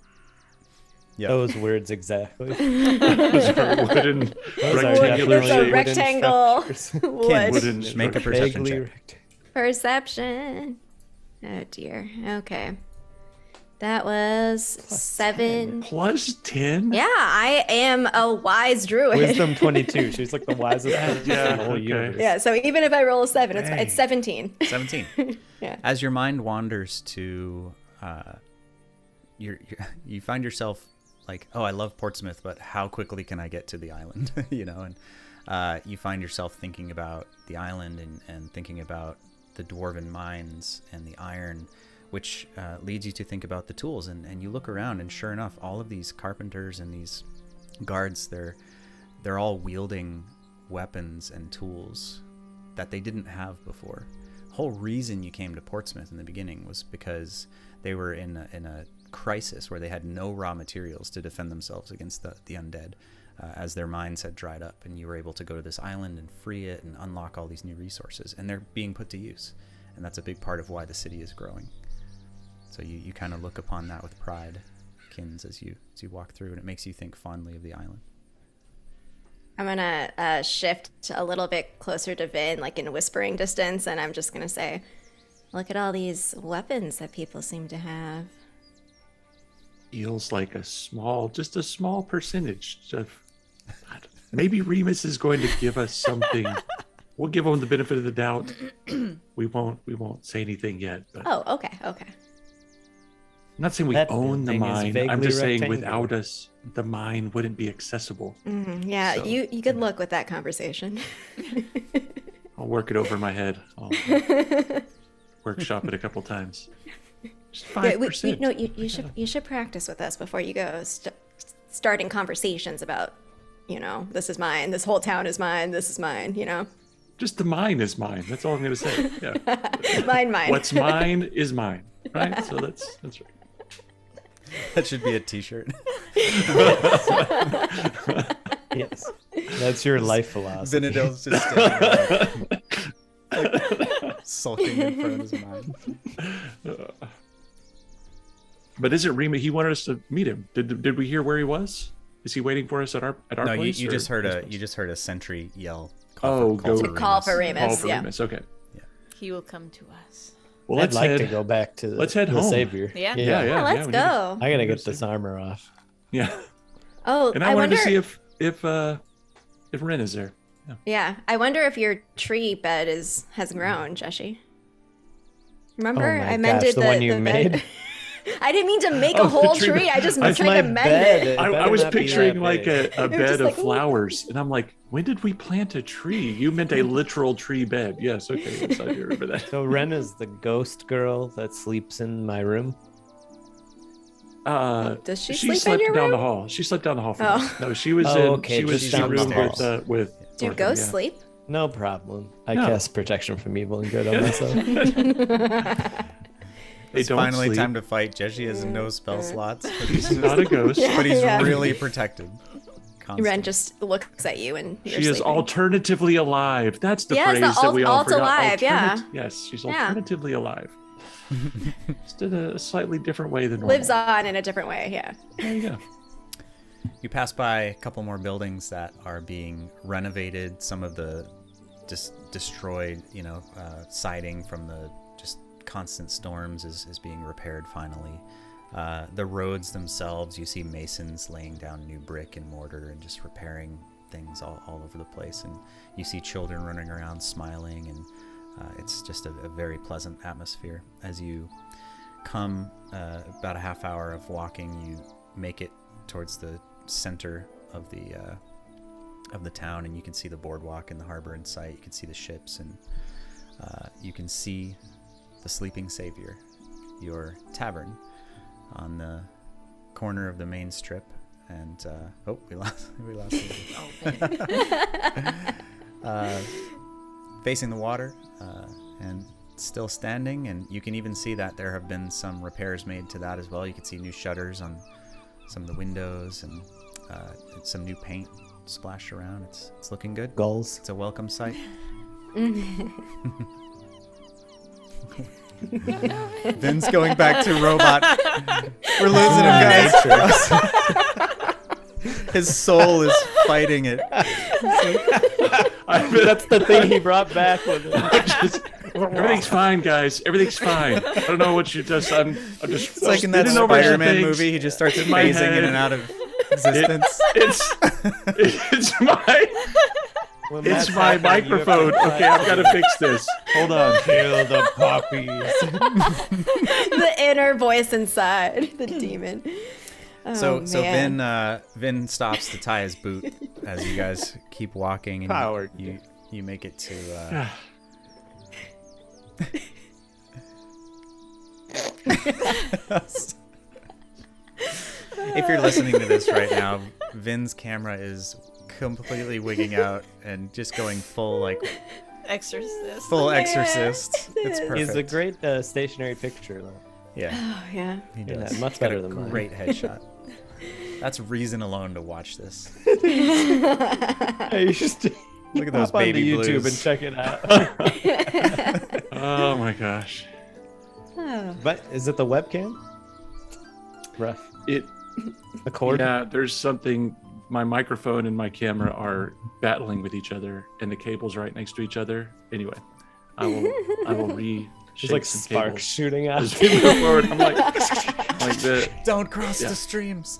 Yeah. Those words exactly. Those are wooden Those are rectangular It's definitely a shaped. rectangle. Ken, Wood. Wooden make a structure. perception Vaguely check. Perception. Oh dear. Okay. That was 7. Plus 10? Yeah, I am a wise druid. Wisdom 22. She's like the wisest person Yeah, in the whole okay. universe. Yeah, so even if I roll a 7, Dang. it's 17. 17. Yeah. As your mind wanders to, you find yourself like, oh, I love Portsmouth, but how quickly can I get to the island? And you find yourself thinking about the island and thinking about the dwarven mines and the iron, which leads you to think about the tools. And you look around, and sure enough, all of these carpenters and these guards, they're all wielding weapons and tools that they didn't have before. The whole reason you came to Portsmouth in the beginning was because they were in a crisis where they had no raw materials to defend themselves against the undead, as their mines had dried up, and you were able to go to this island and free it and unlock all these new resources, and they're being put to use. And that's a big part of why the city is growing. So you kind of look upon that with pride, Kins, as you walk through, and it makes you think fondly of the island. I'm gonna shift a little bit closer to Vin, like in whispering distance, and I'm just gonna say, look at all these weapons that people seem to have. Feels like just a small percentage of Maybe Remus is going to give us something. We'll give him the benefit of the doubt. We won't say anything yet. But Oh, okay. I'm not saying we That own the thing is mine. I'm vaguely just saying rectangular. without us, the mine wouldn't be accessible. Yeah, So- you could look with that conversation. I'll work it over in my head. I'll workshop it a couple times. Just 5%. You should practice with us before you go. Starting conversations about, this is mine. This whole town is mine. This is mine. Just the mine is mine. That's all I'm going to say. Yeah. Mine. What's mine is mine. Right? So that's right. That should be a T-shirt. Yes. That's your life philosophy. Vinadil's just standing there, like, sulking in front of his mind. But is it Remus? He wanted us to meet him. Did we hear where he was? Is he waiting for us at our No, place? you or just heard his place? a sentry yell. Oh, go To call for Remus. Call for Yeah. Remus. Okay. He will come to us. Well, I'd let's like head. to go back to let's head the home. Savior. Yeah. Yeah, let's we need go. I gotta get this armor off. Yeah. Oh, And I wanted wonder. to see if Ren is there. Yeah. Yeah, I wonder if your tree bed has grown, Jeshi. Remember, Oh my I gosh, mended the one you bed. made? I didn't mean to make Oh, a the whole tree tree. bed. I just That's tried to mend it. I was picturing like a were bed just of like, flowers, and I'm like, when did we plant a tree? You meant a literal tree bed. Yes, okay. Yes, I do remember that. So Ren is the ghost girl that sleeps in my room. Does she sleep in slept your down room? the hall. She slept down the hall from Oh. me. No, she was Oh, in. okay, She was just in the room downstairs. with. Do Thorfinn, ghosts yeah. sleep? No problem. I No. cast protection from evil and good on myself. They It's don't finally sleep. time to fight. Jeshi has no spell slots, but He's not a ghost. but he's Yeah. really protected. Constantly. Ren just looks at you and you're She is sleeping. alternatively alive. That's the Yeah, it's phrase the that we all alt forgot. alive, yeah. Yes, she's Yeah. alternatively alive. Just in a slightly different way than normal. Lives on in a different way, yeah. There you go. You pass by a couple more buildings that are being renovated. Some of the just destroyed, siding from the just constant storms is being repaired finally. The roads themselves, you see masons laying down new brick and mortar and just repairing things all over the place. And you see children running around smiling, and it's just a very pleasant atmosphere. As you come about a half hour of walking, you make it towards the center of the town, and you can see the boardwalk and the harbor in sight. You can see the ships, and you can see the Sleeping Savior, your tavern, on the corner of the main strip. And we lost facing the water, and still standing. And you can even see that there have been some repairs made to that as well. You can see new shutters on some of the windows, and some new paint splashed around. It's looking good. Gulls. It's a welcome sight. Vin's going back to robot. We're losing him, guys. His soul is fighting it. That's the thing he brought back with him. Everything's fine, guys. Everything's fine. I don't know what you just. I'm just. It's like in that spinning over some Spider-Man things movie. He just starts in my phasing in head. and out of existence. It's my microphone. Okay, I've got to fix this. Hold on. Kill the puppies. The inner voice inside, the demon. So man. Vin stops to tie his boot as you guys keep walking, and Coward. you make it to. If you're listening to this right now, Vin's camera is completely wigging out and just going full Exorcist. exorcist. It's perfect. He's a great stationary picture, though. Yeah, Oh, yeah. he Yeah, does. much He's got better a than mine. great headshot. That's reason alone to watch this. Hey, you should Look at those hop onto baby YouTube blues. and check it out. Oh my gosh. But is it the webcam? Rough. It. A cord? Yeah, there's something. My microphone and my camera are battling with each other, and the cables right next to each other. Anyway, I will There's shake like some sparks cables shooting out. as we move forward. I'm like that. Don't cross Yeah. the streams.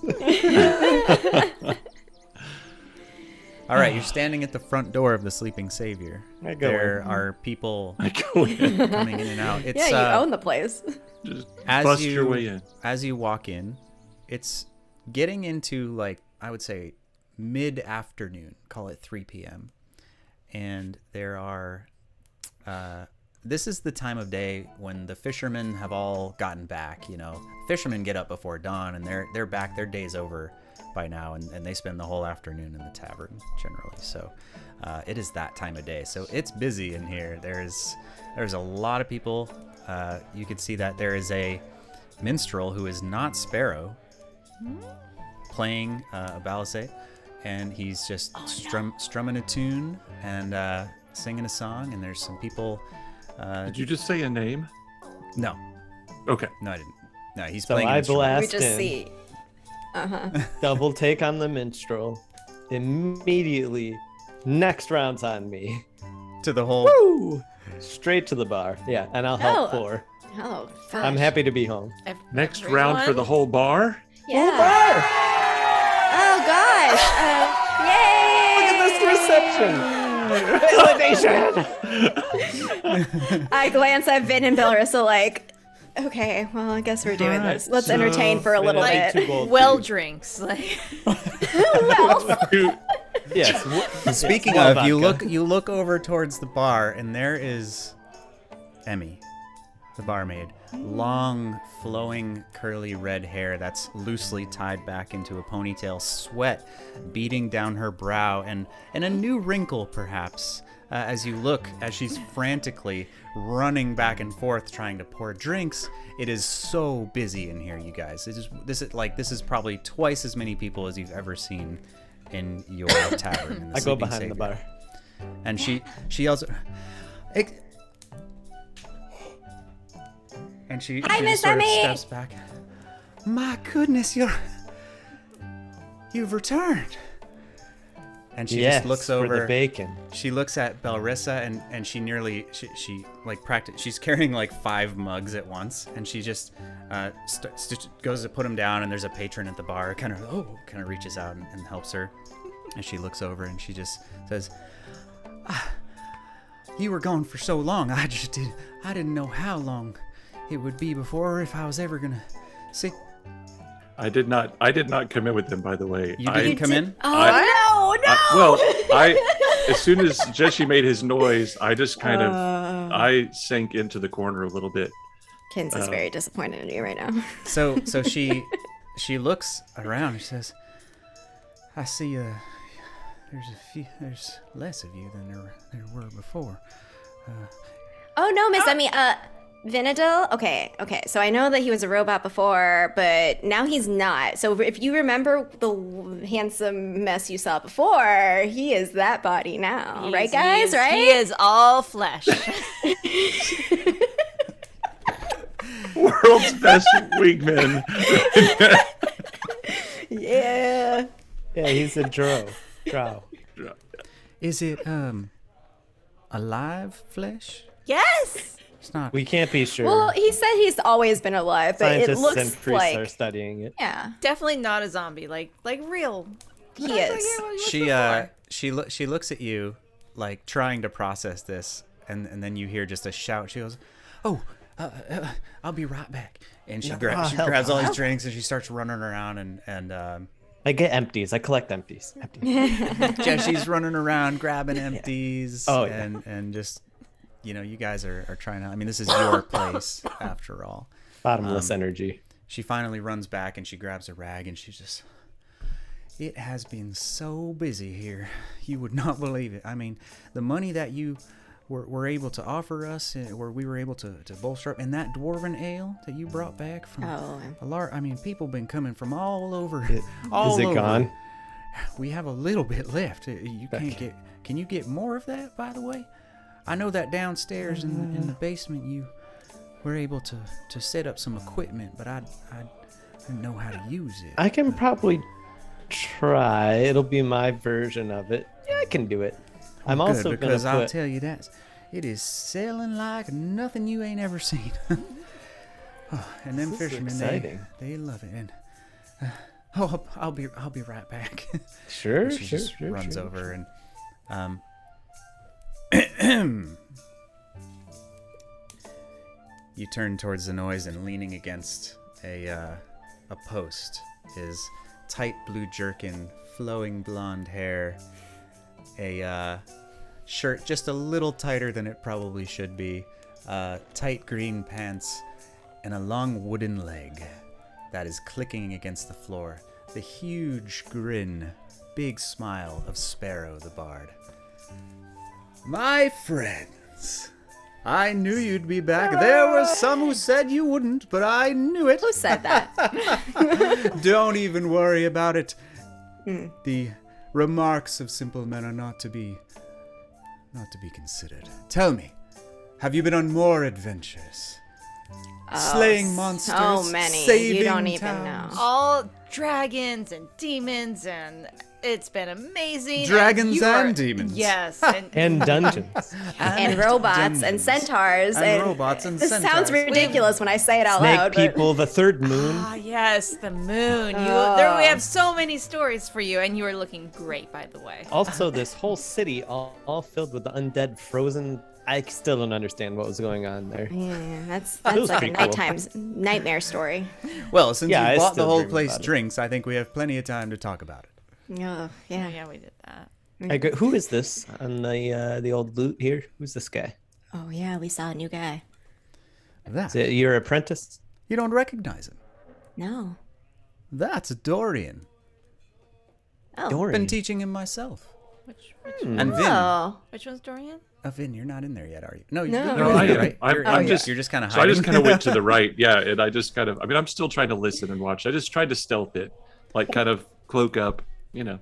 All right, you're standing at the front door of the Sleeping Savior. I go There in. are people I go in. coming in and out. It's, Yeah, you own the place. Just as bust you, your way in. As you walk in, it's getting into, like, I would say mid-afternoon, call it 3 p.m. And there are, this is the time of day when the fishermen have all gotten back. You know, fishermen get up before dawn, and they're back. Their day's over by now, and they spend the whole afternoon in the tavern generally. So it is that time of day. So it's busy in here. There's a lot of people. You can see that there is a minstrel who is not Sparrow playing a balisay, and he's just strumming a tune and singing a song. And there's some people. Did you just say a name? No, Okay. no, I didn't. No, he's So playing. I an instrument. blast We just in, see. double take on the minstrel. Immediately, next round's on me. to the whole. Woo! Straight to the bar. Yeah, and I'll help Oh. pour. Oh, gosh. I'm happy to be home. Next round for the Everyone? whole bar? Yeah. Oh gosh. Yay! Look at this reception! Validation! I glance at Vin and Belrissa like, okay, well, I guess we're doing Alright, this. Let's so entertain for a little Like bit. too bold Well for drinks. Like Well, you. Yes. Speaking Well, of, you vodka. look over towards the bar, and there is Emmy, the barmaid. Long, flowing, curly red hair that's loosely tied back into a ponytail, sweat beating down her brow, and a new wrinkle, perhaps, as you look, as she's frantically running back and forth trying to pour drinks. It is so busy in here, you guys. This is probably twice as many people as you've ever seen in your tavern. In the I go Sleeping behind Savior. the bar. And she also, and she Hi, just Miss sort of Emmy. steps back. My goodness, you've returned. And she Yes, just looks for the over. bacon. She looks at Belrissa, and she nearly she like she's carrying like 5 mugs at once, and she just goes to put them down, and there's a patron at the bar, kind of reaches out and helps her, and she looks over and she just says, "You were gone for so long. I didn't know how long it would be before, if I was ever gonna see." I did not come in with them, by the way. You didn't come in? oh no! As soon as Jesse made his noise, I just kind of I sank into the corner a little bit. Kins is very disappointed in you right now. So she looks around and she says, "I see there's less of you than there were before." Oh no, Miss Emmy. Vinadil? Okay. So I know that he was a robot before, but now he's not. So if you remember the handsome mess you saw before, he is that body now. Right, guys? Right? He is all flesh. World's best wingman. Yeah. Yeah, he's a drow. Is it alive flesh? Yes. It's not. We can't be sure. Well, he said he's always been alive, but it Scientists looks and priests like are studying it. yeah, Definitely not a zombie. Like real. he is. She looks at you like trying to process this, and then you hear just a shout. She goes, "Oh, I'll be right back." And she grabs all these drinks and she starts running around and I get empties. I collect empties. Jesse's running around grabbing empties. Oh, yeah. and just, you guys are trying to. I mean, this is your place after all. Bottomless energy. She finally runs back and she grabs a rag and she's just. It has been so busy here. You would not believe it. I mean, the money that you were able to offer us, where we were able to bolster up, and that dwarven ale that you brought back from I mean, people been coming from all over. Is it gone? We have a little bit left. You can't get. Can you get more of that, by the way? I know that downstairs in the basement you were able to set up some equipment, but I didn't know how to use it. I can probably try. It'll be my version of it. Yeah, I can do it. I'm Good, also because gonna I'll put. tell you that it is selling like nothing you ain't ever seen. And them This is fishermen, exciting. they love it. And Oh, I'll be right back. Sure, She sure, just sure. runs sure. over and you turn towards the noise, and leaning against a post is tight blue jerkin, flowing blonde hair, a shirt just a little tighter than it probably should be, tight green pants, and a long wooden leg that is clicking against the floor. The huge grin, big smile of Sparrow the Bard. My friends, I knew you'd be back. There were some who said you wouldn't, but I knew it. Who said that? Don't even worry about it. The remarks of simple men are not to be considered. Tell me, have you been on more adventures? Slaying monsters, so many. saving You don't even towns. know. All dragons and demons, and it's been amazing. Dragons you are- and demons. Yes. And dungeons. And robots and dungeons. centaurs. And robots and This centaurs. sounds ridiculous when I say it out Snake loud. but- people, the third moon. Ah, yes, the moon. We have so many stories for you, and you are looking great, by the way. Also, this whole city all filled with the undead frozen. I still don't understand what was going on there. Yeah, that's was like a pretty cool. nightmare story. Well, since Yeah, you I bought the still whole dream place about it. drinks, I think we have plenty of time to talk about it. Oh, yeah. Yeah, we did that. I agree. Who is this on the old loot here? Who's this guy? Oh, yeah, we saw a new guy. That Is it your apprentice? you don't recognize him. No. That's Dorian. Oh. Dorian. Been teaching him myself. Which And Vin. Oh. which one's Dorian? Vin, you're not in there yet, are you? No, No. you're No, in I there, am. right? I'm- You're, I'm oh, just- you're just kind of So hiding. I just kind of went to the right, yeah, and I just kind of, I mean, I'm still trying to listen and watch. I just tried to stealth it, like kind of cloak up, you know.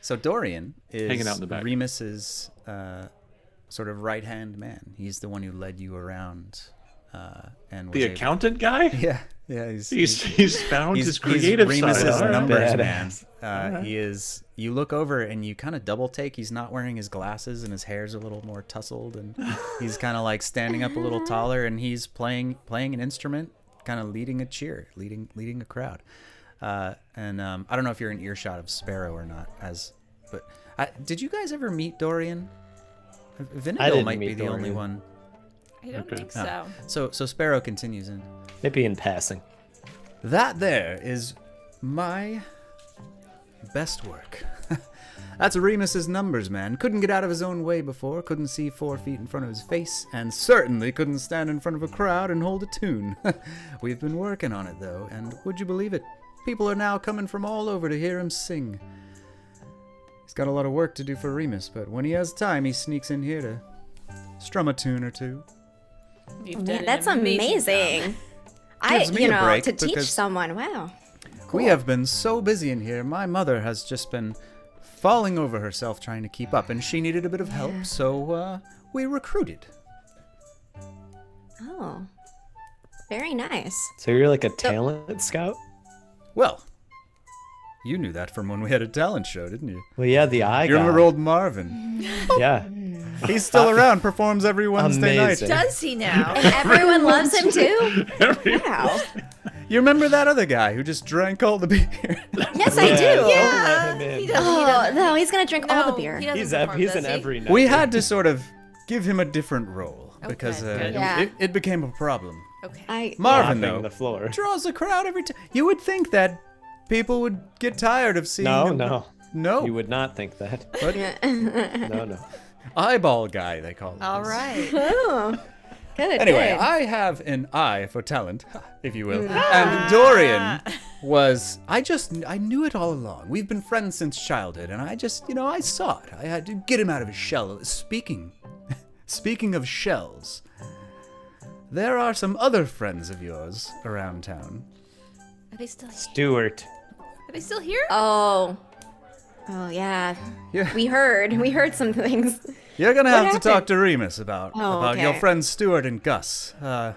So Dorian is Hanging out in the back. Remus's sort of right-hand man. He's the one who led you around. And was The able- accountant guy? Yeah, He's found his creative Remus's side. All right. numbers Badass. man. He is. You look over and you kind of double take. He's not wearing his glasses, and his hair's a little more tousled, and he's kind of like standing up a little taller, and he's playing an instrument, kind of leading a cheer, leading a crowd. And I don't know if you're in earshot of Sparrow or not. Did you guys ever meet Dorian? I Vinadil didn't might be meet the only Dorian. one. I don't Okay. think so. So Sparrow continues in. Maybe in passing. That there is my best work. That's Remus's numbers, man. Couldn't get out of his own way before, couldn't see 4 feet in front of his face, and certainly couldn't stand in front of a crowd and hold a tune. We've been working on it, though, and would you believe it? People are now coming from all over to hear him sing. He's got a lot of work to do for Remus, but when he has time, he sneaks in here to strum a tune or two. You've Man, done an that's amazing amazing. Gives me a break to teach because- someone, wow. We have been so busy in here. My mother has just been falling over herself trying to keep up, and she needed a bit of help, so we recruited. Oh, very nice. So you're like a talent scout? Well, you knew that from when we had a talent show, didn't you? Well, yeah, the eye You guy. remember old Marvin? Yeah. He's still around, performs every Wednesday Amazing. night. Does he now? And everyone loves him too? Wow. You remember that other guy who just drank all the beer? Yes, I do. Yeah, Let him in. he does. Oh, no, he's going to drink all the beer. He doesn't He's perform, in does he? every night. We had to sort of give him a different role because good. Yeah. it became a problem. Okay. Marvin, Mopping though, the floor. draws a crowd every time. You would think that people would get tired of seeing him. No. You would not think that. But No. eyeball guy, they call it. All right. Oh, good. Anyway, good. I have an eye for talent, if you will. And Dorian was, I knew it all along. We've been friends since childhood, and I just, I saw it. I had to get him out of his shell. Speaking of shells, there are some other friends of yours around town. Are they still here? Stuart. Are they still here? Oh, yeah. Yeah. We heard some things. You're gonna What have to talk happened? to Remus about your okay. friends Stuart and Gus. No,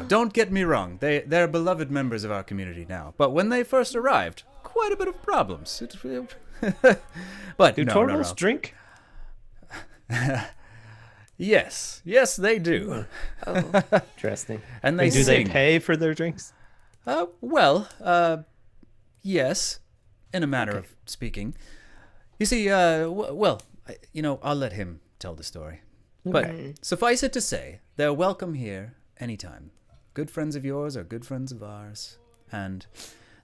don't get me wrong. They're beloved members of our community now. But when they first arrived, quite a bit of problems. But Do no, turtles no. drink? Yes, they do. Interesting. And they do sing. they pay for their drinks? Well, Yes, in a manner of speaking. You see, I'll let him tell the story. But suffice it to say, they're welcome here anytime. Good friends of yours are good friends of ours. And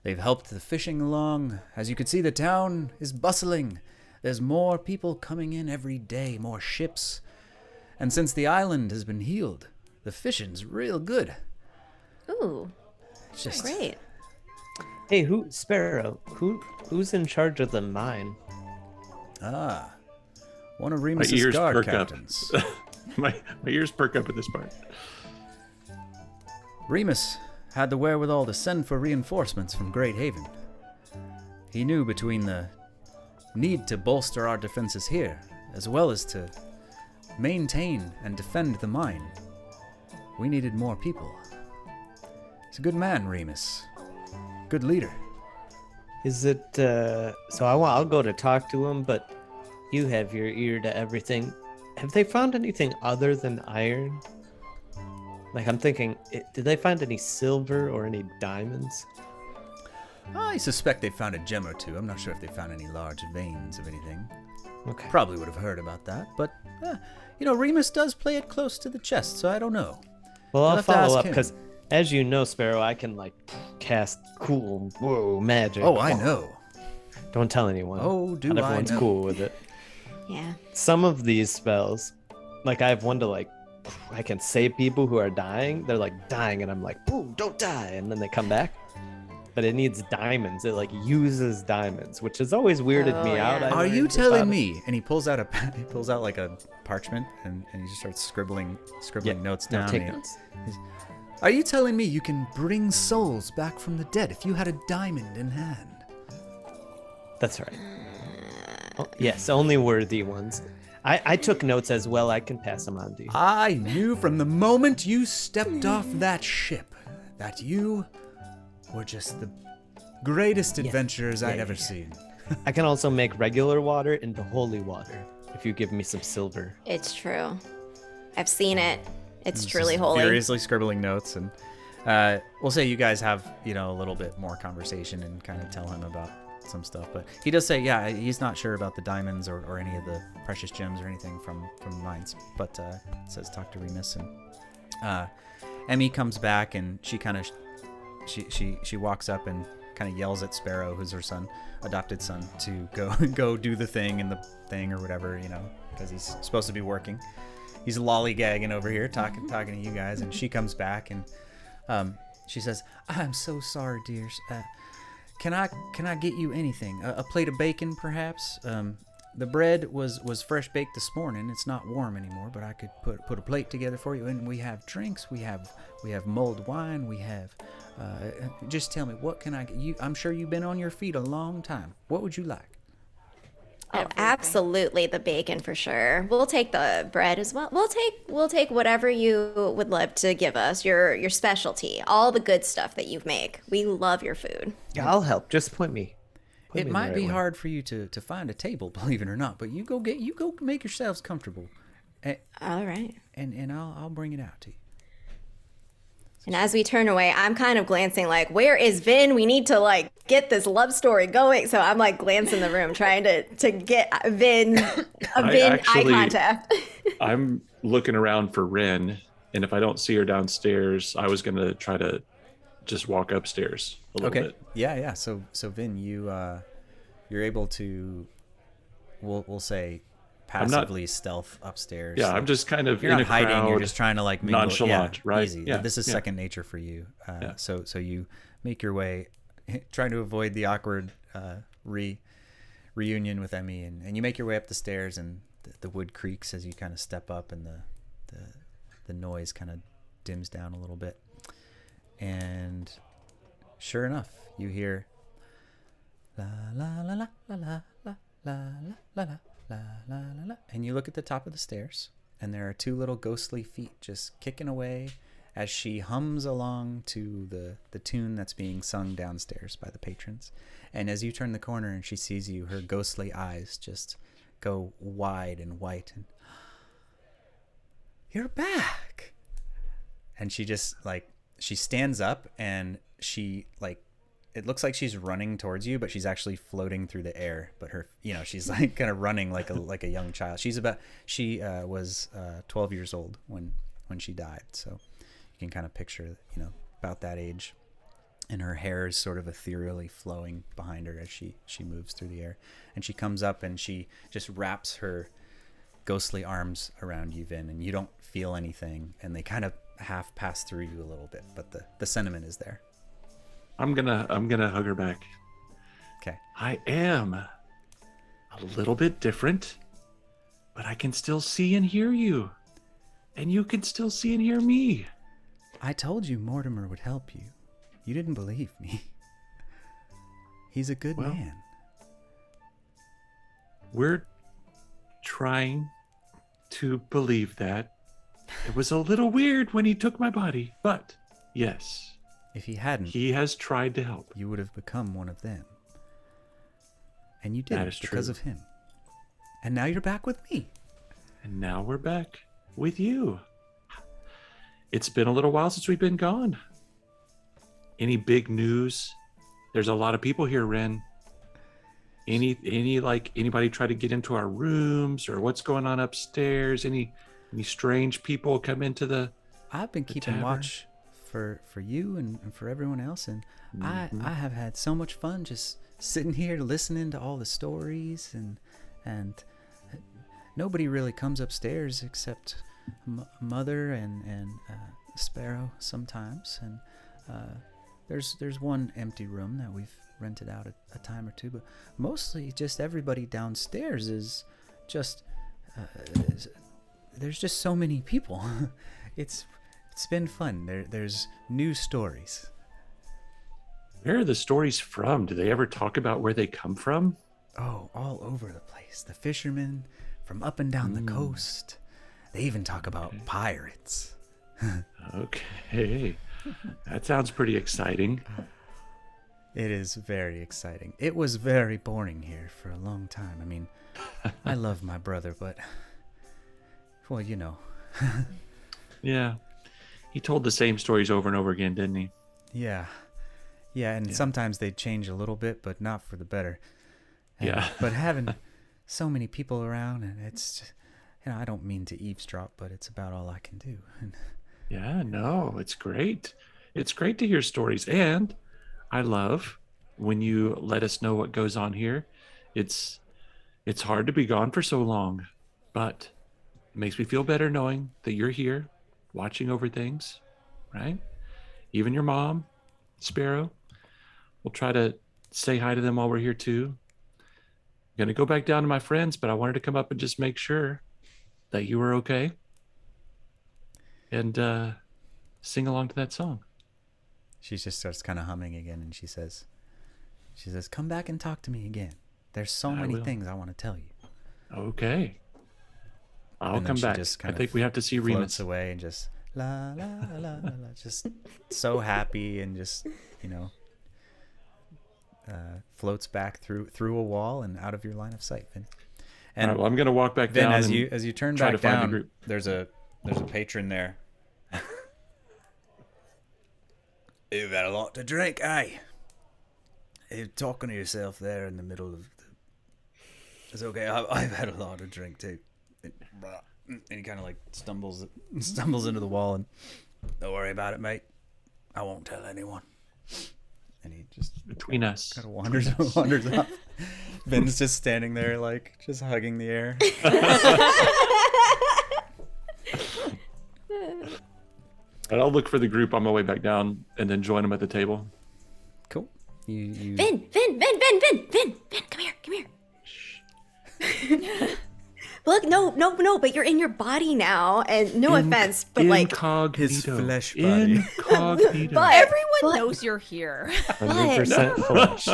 they've helped the fishing along. As you can see, the town is bustling. There's more people coming in every day, more ships. And since the island has been healed, the fishing's real good. Ooh, It's just great. Hey, who's in charge of the mine? One of My Remus's ears guard perk captains. up. my ears perk up at this part. Remus had the wherewithal to send for reinforcements from Great Haven. He knew between the need to bolster our defenses here, as well as to maintain and defend the mine, we needed more people. He's a good man, Remus. Good leader. Is it so I'll go to talk to him, but you have your ear to everything. Have they found anything other than iron? Like, I'm thinking, did they find any silver or any diamonds? I suspect they found a gem or two. I'm not sure if they found any large veins of anything. Okay. Probably would have heard about that, but Remus does play it close to the chest, so I don't know. Well, You'll I'll have to follow ask up him. because, as you know, Sparrow, I can cast cool magic. Oh, I know. Don't tell anyone. Oh, do Not I everyone's know. cool with it. Yeah. Some of these spells, like I have one to I can save people who are dying. They're dying, and I'm like, "Boom, don't die!" And then they come back. But it needs diamonds. It uses diamonds, which has always weirded me out. yeah. I Are you learned telling about it. me? And he pulls out like a parchment and he just starts scribbling notes No, down. take and notes. Are you telling me you can bring souls back from the dead if you had a diamond in hand? That's right. Oh, yes, only worthy ones. I took notes as well. I can pass them on to you. I knew from the moment you stepped off that ship that you were just the greatest adventurers I'd ever seen. I can also make regular water into holy water if you give me some silver. It's true. I've seen it. It's truly holy. Furiously scribbling notes, and we'll say you guys have a little bit more conversation and kind of tell him about some stuff. But he does say, he's not sure about the diamonds or any of the precious gems or anything from mines. But says talk to Remus, and Emmy comes back and she kind of she walks up and kind of yells at Sparrow, who's her adopted son, to go do the thing and the thing or whatever, because he's supposed to be working. He's lollygagging over here, talking to you guys, and she comes back and she says, "I'm so sorry, dears. Can I get you anything? A plate of bacon, perhaps? The bread was fresh baked this morning. It's not warm anymore, but I could put a plate together for you. And we have drinks. We have mulled wine. We have. Just tell me, what can I get you? I'm sure you've been on your feet a long time. What would you like?" Oh, absolutely, the bacon for sure. We'll take the bread as well. We'll take whatever you would love to give us. Your specialty, all the good stuff that you make. We love your food. Yeah, I'll help. Just point me. It might be hard for you to find a table, believe it or not, but you go make yourselves comfortable, All right. and I'll bring it out to you. And as we turn away, I'm kind of glancing where is Vin? We need to get this love story going. So I'm glancing the room, trying to get Vin eye contact. I'm looking around for Ren, and if I don't see her downstairs, I was gonna try to just walk upstairs a little bit. Yeah. So Vin, you're able to, we'll say, passively stealth upstairs. Yeah, I'm just kind of You're in not a hiding. crowd, You're just trying to mingle. nonchalant, right? Easy. Yeah, This is yeah. second nature for you. Yeah. So you make your way, trying to avoid the awkward reunion with Emmy, and you make your way up the stairs, and the wood creaks as you kind of step up, and the noise kind of dims down a little bit, and sure enough, you hear la la la la la la la la la la la la la, and you look at the top of the stairs, and there are two little ghostly feet just kicking away as she hums along to the tune that's being sung downstairs by the patrons. And as you turn the corner and she sees you, her ghostly eyes just go wide and white, and "You're back!" And she just she stands up, and she it looks like she's running towards you, but she's actually floating through the air. But her, she's like kind of running like a young child. She was 12 years old when she died. So you can kind of picture, about that age. And her hair is sort of ethereally flowing behind her as she moves through the air. And she comes up and she just wraps her ghostly arms around you, Vin, and you don't feel anything. And they kind of half pass through you a little bit, but the sentiment is there. I'm gonna hug her back. Okay. I am a little bit different, but I can still see and hear you. And you can still see and hear me. I told you Mortimer would help you. You didn't believe me. He's a good man. We're trying to believe that. It was a little weird when he took my body, but yes. If he hadn't, he has tried to help. You would have become one of them. And you did because of him. And now you're back with me. And now we're back with you. It's been a little while since we've been gone. Any big news? There's a lot of people here, Ren. Anybody try to get into our rooms, or what's going on upstairs? Any strange people come into the I've been keeping tavern? Watch for you and for everyone else, and I have had so much fun just sitting here listening to all the stories, and nobody really comes upstairs except Mother and Sparrow sometimes, and there's one empty room that we've rented out a time or two, but mostly just everybody downstairs is just there's just so many people. It's been fun. There's new stories. Where are the stories from? Do they ever talk about where they come from? Oh, all over the place. The fishermen from up and down the coast. They even talk about pirates. Okay. That sounds pretty exciting. It is very exciting. It was very boring here for a long time. I mean, I love my brother, but, well, Yeah. He told the same stories over and over again, didn't he? Yeah, and sometimes they change a little bit, but not for the better. But having so many people around, and it's, I don't mean to eavesdrop, but it's about all I can do. Yeah, no, it's great. It's great to hear stories, and I love when you let us know what goes on here. It's hard to be gone for so long, but it makes me feel better knowing that you're here watching over things, right? Even your mom, Sparrow. We'll try to say hi to them while we're here too. I'm gonna go back down to my friends, but I wanted to come up and just make sure that you were okay and sing along to that song. She just starts kind of humming again, and she says, come back and talk to me again. There's so many things I want to tell you. Okay. I'll come back. I think we have to see Remus. Floats away and just la la la la, just so happy, and just floats back through a wall and out of your line of sight, Vin. And all right, well, I'm gonna walk back down. As you turn back down, there's a patron there. You've had a lot to drink, eh? You're talking to yourself there in the middle of the... It's okay. I've had a lot to drink too. And he kind of like stumbles into the wall, and don't worry about it, mate. I won't tell anyone. And he just between us kind of wanders off. Vin's just standing there, like just hugging the air. And I'll look for the group on my way back down, and then join them at the table. Cool. You... Vin, come here. Look, no, but you're in your body now, and no offense, but his flesh body. Incognito. But everyone knows you're here. 100% flesh.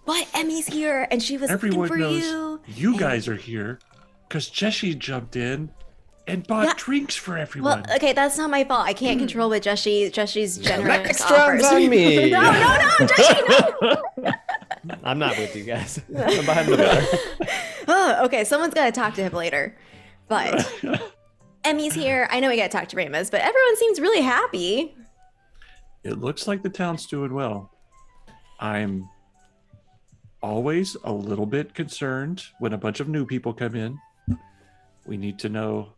But Emmy's here, and she was Everyone looking for knows you. You guys are here because Jessie jumped in and bought drinks for everyone. Well, okay, that's not my fault. I can't control what Jesse's generous Extra offers. on me. No, Jesse, no. I'm not with you guys. I'm behind the bar. Oh, okay, someone's got to talk to him later. But Emmy's here. I know we got to talk to Remus, but everyone seems really happy. It looks like the town's doing well. I'm always a little bit concerned when a bunch of new people come in. We need to know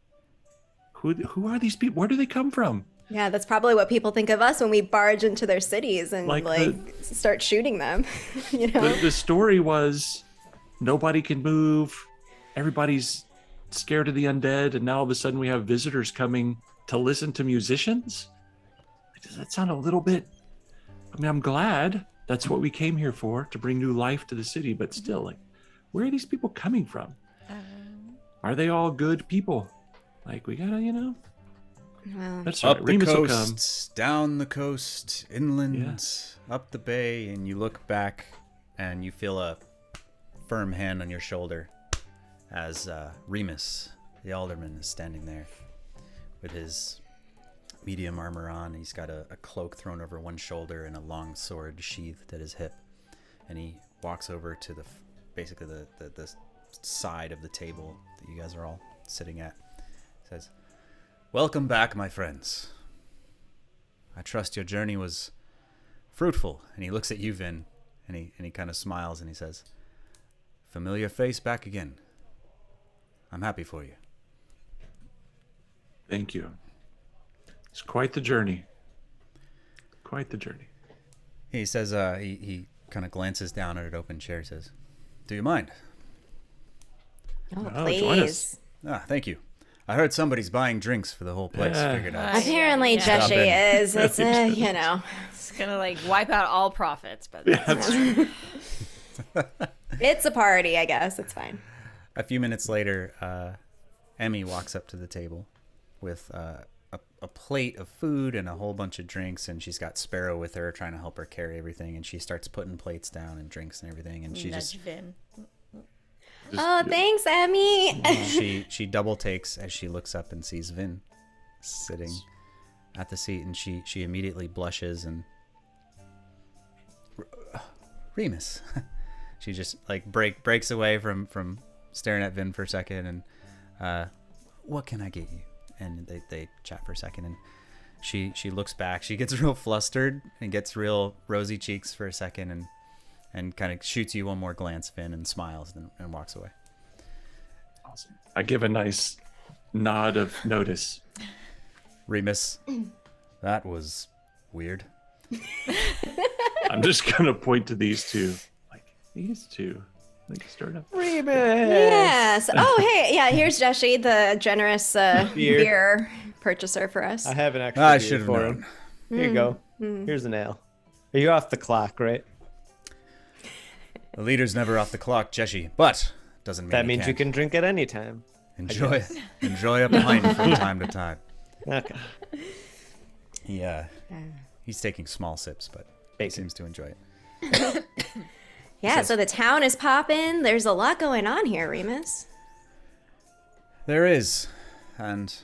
who are these people? Where do they come from? Yeah, that's probably what people think of us when we barge into their cities and Like start shooting them. You know, The story was nobody can move. Everybody's scared of the undead, and now all of a sudden we have visitors coming to listen to musicians. Does that sound a little bit? I mean, I'm glad that's what we came here for, to bring new life to the city, but still, like, where are these people coming from? Are they all good people? Like, we gotta, well, that's right. Up the Remus will come. coast, down the coast, inland, up the bay, and you look back and you feel a firm hand on your shoulder as Remus, the alderman, is standing there with his medium armor on. He's got a cloak thrown over one shoulder and a long sword sheathed at his hip. And he walks over to basically the side of the table that you guys are all sitting at. He says, "Welcome back, my friends. I trust your journey was fruitful." And he looks at you, Vin, and he kind of smiles and he says, "Familiar face back again. I'm happy for you." Thank you. It's quite the journey. Quite the journey. He says, he kind of glances down at an open chair. He says, "Do you mind?" oh, join please. "Ah, thank you. I heard somebody's buying drinks for the whole place." Yeah. Figured out. Apparently, Yeah. Stop Jeshy is. It's It's gonna like wipe out all profits, but Yeah, that's fine. it's a party. I guess it's fine. A few minutes later, Emmy walks up to the table with a plate of food and a whole bunch of drinks, and she's got Sparrow with her trying to help her carry everything, and she starts putting plates down and drinks and everything, and she Nudge Vin. Oh, thanks, Emmy. she double takes as she looks up and sees Vin sitting at the seat, and she immediately blushes and Remus. She just like breaks away from staring at Vin for a second, and what can I get you? And they chat for a second, and she looks back. She gets real flustered and gets real rosy cheeks for a second, and kind of shoots you one more glance, Vin, and smiles and walks away. awesome. I give a nice nod of notice. Remus, that was weird. I'm just gonna point to these two. Like, these two. Like, start up. Remus. Yes. Oh, hey. Yeah, here's Jeshy, the generous beer purchaser for us. I have an extra I beer should have for known. him. Here you go. Here's an ale. Are you off the clock, right? The leader's never off the clock, Jeshy, but doesn't mean That he means you can't. can drink at any time. enjoy a pint from time to time. Okay. He's taking small sips, but he seems to enjoy it. Yeah, so the town is popping. There's a lot going on here, Remus. There is, and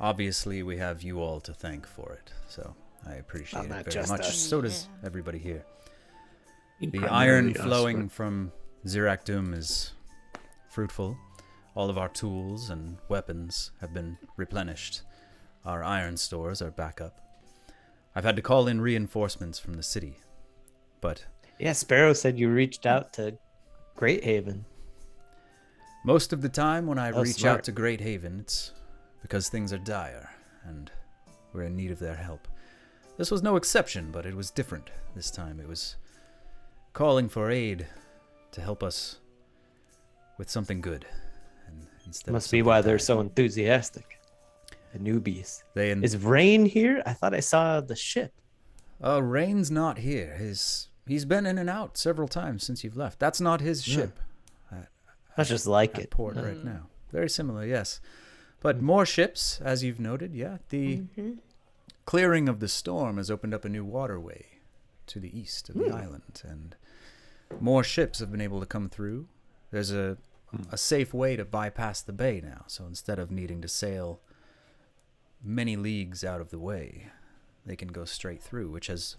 obviously we have you all to thank for it. So I appreciate not it very just much. us. So does everybody here. The Primarily iron us, flowing but- from Zirak Doom is fruitful. All of our tools and weapons have been replenished. Our iron stores are back up. I've had to call in reinforcements from the city, but Yeah, Sparrow said you reached out to Great Haven. most of the time when I Oh, reach smart. out to Great Haven, it's because things are dire and we're in need of their help. This was no exception, but it was different this time. It was calling for aid to help us with something good. And instead Must of be something why they're dire. so enthusiastic. The newbies. They Is Rain here? I thought I saw the ship. Rain's not here. He's been in and out several times since you've left. That's not his ship. That's just like At it. port right now. Very similar, yes. But more ships, as you've noted, yeah. The clearing of the storm has opened up a new waterway to the east of the island, and more ships have been able to come through. There's a safe way to bypass the bay now, so instead of needing to sail many leagues out of the way, they can go straight through, which has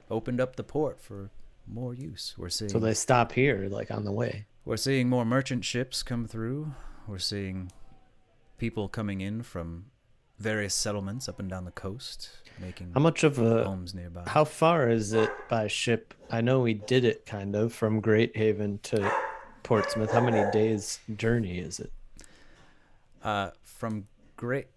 opened up the port for more use. We're seeing So they stop here, like on the way. We're seeing more merchant ships come through. We're seeing people coming in from various settlements up and down the coast, making How much of a homes nearby. How far is it by ship? I know we did it kind of from Great Haven to Portsmouth. How many days journey is it? From Great,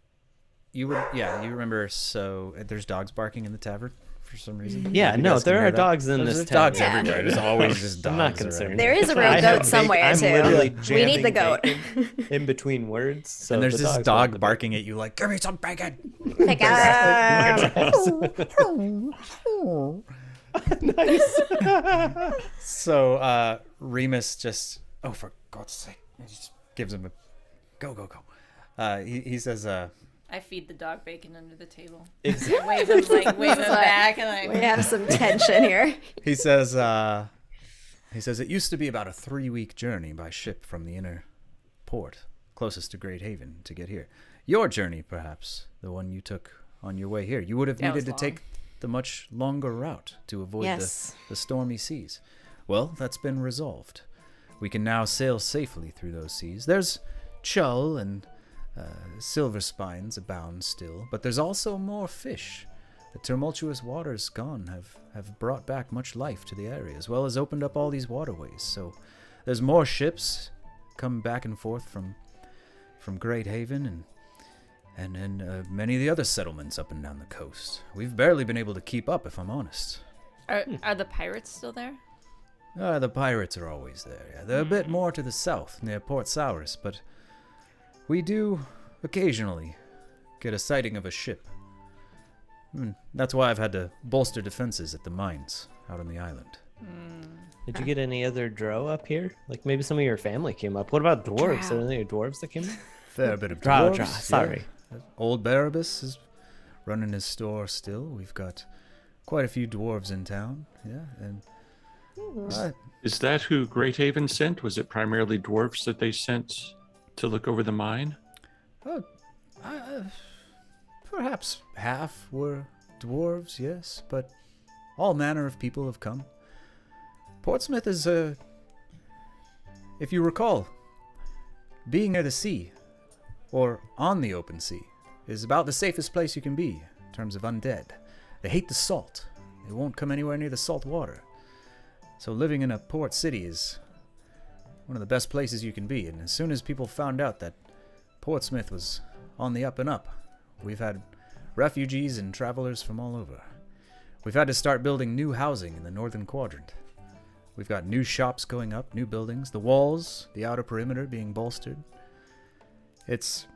you remember? So there's dogs barking in the tavern for some reason. Yeah, You no, guys can there hear are that? dogs in There's this dogs tavern. everywhere. There's always just dogs. I'm not around. concerned. There is a real I goat have somewhere, I'm too. literally We need the jamming goat. bacon in between words. So And there's the this dogs are in the dog barking at you like, "Give me some bacon." Pick up. Nice. So Remus just, oh, for God's sake, he just gives him a go. He says, I feed the dog bacon under the table. Exactly. Wave him back, and We have some tension here. he says, it used to be about a 3-week journey by ship from the inner port, closest to Great Haven, to get here. Your journey, perhaps, the one you took on your way here. You would have That needed to was take the much longer route to avoid Yes. the stormy seas. Well, that's been resolved. We can now sail safely through those seas. There's Chull and silver spines abound still, but there's also more fish. The tumultuous waters gone have brought back much life to the area, as well as opened up all these waterways. So there's more ships come back and forth from Great Haven and many of the other settlements up and down the coast. We've barely been able to keep up, if I'm honest. are the pirates still there? The pirates are always there. Yeah. They're a bit more to the south, near Port Saurus, but we do occasionally get a sighting of a ship. That's why I've had to bolster defenses at the mines out on the island. Did you get any other drow up here? Like maybe some of your family came up. What about dwarves? Drow. Are there any dwarves that came up? Fair bit of Drow, dwarves. drow, sorry. Yeah. Old Barabbas is running his store still. We've got quite a few dwarves in town. Yeah, and Is that who Great Haven sent? Was it primarily dwarves that they sent to look over the mine? perhaps half were dwarves, yes, but all manner of people have come. Portsmouth is if you recall, being near the sea, or on the open sea, is about the safest place you can be in terms of undead. They hate the salt. They won't come anywhere near the salt water. So living in a port city is one of the best places you can be. And as soon as people found out that Portsmouth was on the up and up, we've had refugees and travelers from all over. We've had to start building new housing in the northern quadrant. We've got new shops going up, new buildings, the walls, the outer perimeter being bolstered. If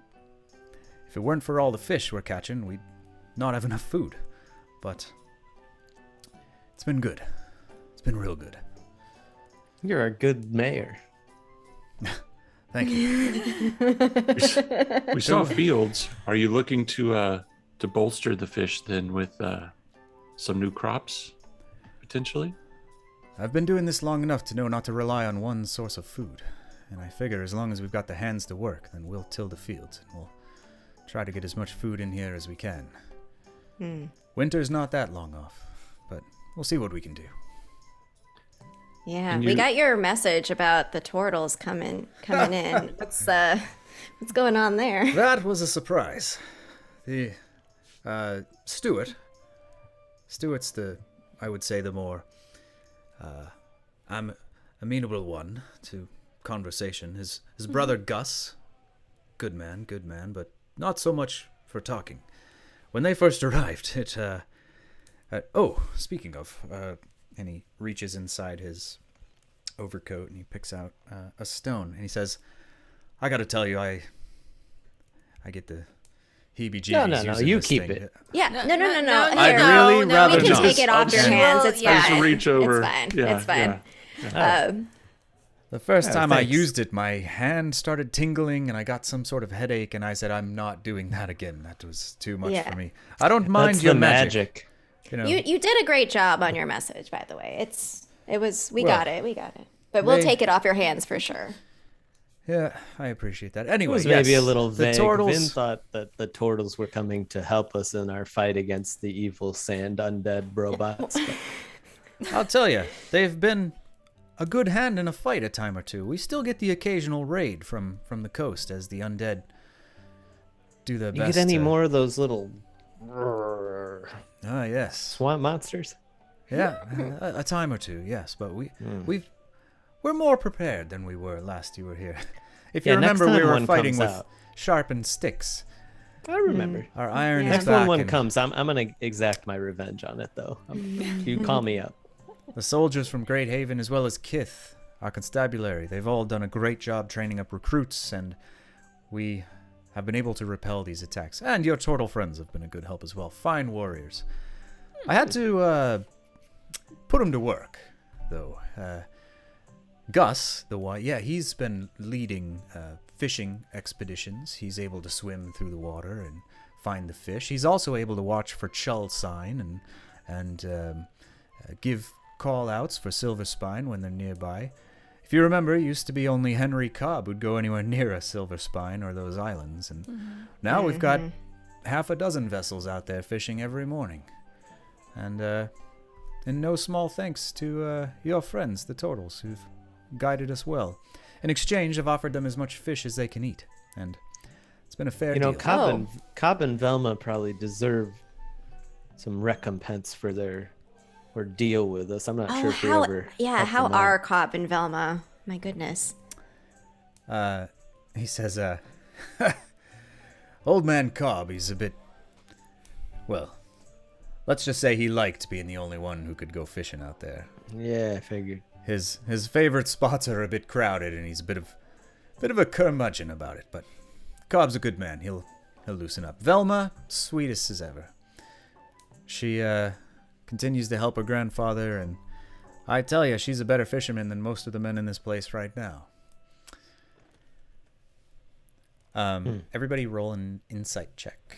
it weren't for all the fish we're catching, we'd not have enough food. But it's been good. It's been real good. You're a good mayor. Thank you. We saw fields. Are you looking to bolster the fish then with some new crops, potentially? I've been doing this long enough to know not to rely on one source of food. And I figure as long as we've got the hands to work, then we'll till the fields. And we'll try to get as much food in here as we can. Winter's not that long off, but we'll see what we can do. Yeah, And we you- got your message about the turtles coming in. What's going on there? That was a surprise. The Stuart's I would say the more amenable one to conversation. His brother Gus, good man, but not so much for talking. When they first arrived, speaking of, and he reaches inside his overcoat and he picks out a stone and he says, "I got to tell you, I get the heebie-jeebies." No, using you this keep thing. it. Yeah, no. I'd really rather We can not. take it off your hands. It's fine. I just reach over. It's fine. Yeah, It's fine. The first time I thanks. used it, my hand started tingling and I got some sort of headache, and I said, "I'm not doing that again. That was too much Yeah. for me. I don't mind That's your the magic." You know, You did a great job on your message, by the way. We Well, got it. But we'll they- take it off your hands for sure. yeah, I appreciate that. It Anyway, was maybe yes, a little the vague. turtles. Vin thought that the turtles were coming to help us in our fight against the evil sand undead robots. but I'll tell you, they've been a good hand in a fight a time or two. We still get the occasional raid from the coast as the undead do their You best. get any to... more of those little Ah, yes. swamp monsters? Yeah, a time or two, yes. But we're more prepared than we were last you were here. If you Yeah, next remember, we time were one fighting comes with out. sharpened sticks. I remember. Our iron Next is back. one and comes, I'm gonna exact my revenge on it though. You call me up. The soldiers from Great Haven, as well as Kith, our constabulary, they've all done a great job training up recruits, and we have been able to repel these attacks. And your turtle friends have been a good help as well. Fine warriors. I had to put them to work, though. Gus, he's been leading fishing expeditions. He's able to swim through the water and find the fish. He's also able to watch for chull sign and give call-outs for silver spine when they're nearby. If you remember, it used to be only Henry Cobb who'd go anywhere near a silver spine or those islands, and now we've got half a dozen vessels out there fishing every morning. And no small thanks to your friends, the turtles, who've guided us well. In exchange, I've offered them as much fish as they can eat, and it's been a fair deal. Cobb and Velma probably deserve some recompense for their deal with us. I'm not sure if we ever. Yeah, helped how them out. are Cobb and Velma? My goodness. He says, Old man Cobb, he's a bit... Well, let's just say he liked being the only one who could go fishing out there. Yeah, I figured. His favorite spots are a bit crowded, and he's a bit of a curmudgeon about it, but Cobb's a good man. He'll loosen up. Velma, sweetest as ever. She continues to help her grandfather, and I tell you, she's a better fisherman than most of the men in this place right now. Everybody roll an insight check.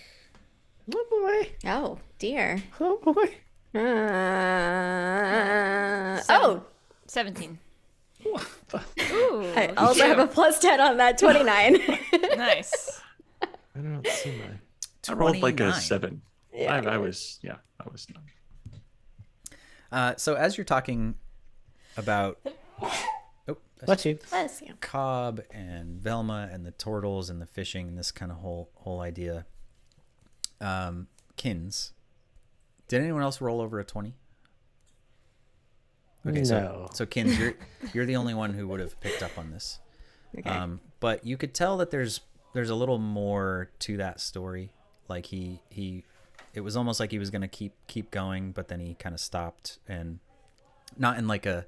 Oh boy. Oh, dear. Oh boy. Oh, 17. I Ooh, also have a plus 10 on that, 29. nice. I don't see mine. I rolled like a 29. 7. Yeah. I was So as you're talking about Bless you. Bless you. Cobb and Velma and the turtles and the fishing and this kind of whole idea, Kins, did anyone else roll over a 20? Okay, No. so Kins, you're the only one who would have picked up on this. Okay. But you could tell that there's a little more to that story. Like it was almost like he was gonna keep going, but then he kind of stopped, and not in like a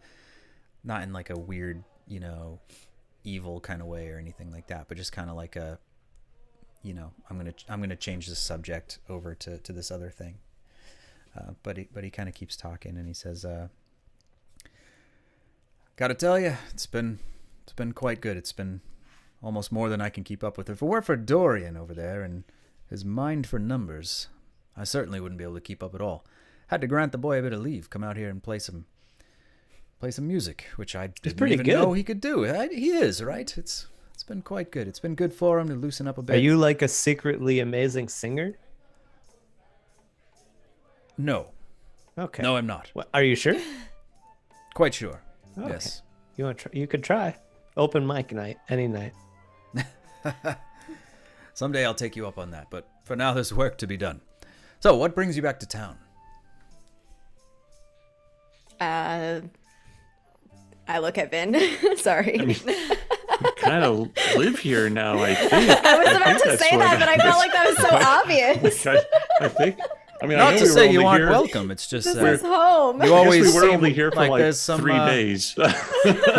weird, evil kind of way or anything like that, but just kind of like a, I'm gonna change the subject over to this other thing. But he kind of keeps talking, and he says, "Gotta tell you, it's been quite good. It's been almost more than I can keep up with. If it weren't for Dorian over there and his mind for numbers, I certainly wouldn't be able to keep up at all. Had to grant the boy a bit of leave, come out here and play some music, which I didn't pretty even good. know he could do. He is, right? It's been quite good. It's been good for him to loosen up a bit." Are you like a secretly amazing singer? No. Okay. No, I'm not. What, are you sure? Quite sure. Okay. Yes. You want to? You could try. Open mic night, any night. Someday I'll take you up on that, but for now there's work to be done. So, what brings you back to town? I look at Vin. Sorry. You kind of live here now, I think. I was about to that's say what that, but I felt like that was so obvious. I think. I mean, I Not know to we were say you only aren't here, welcome. It's just This is home. you I always guess we were seem only here for like there's some 3 days.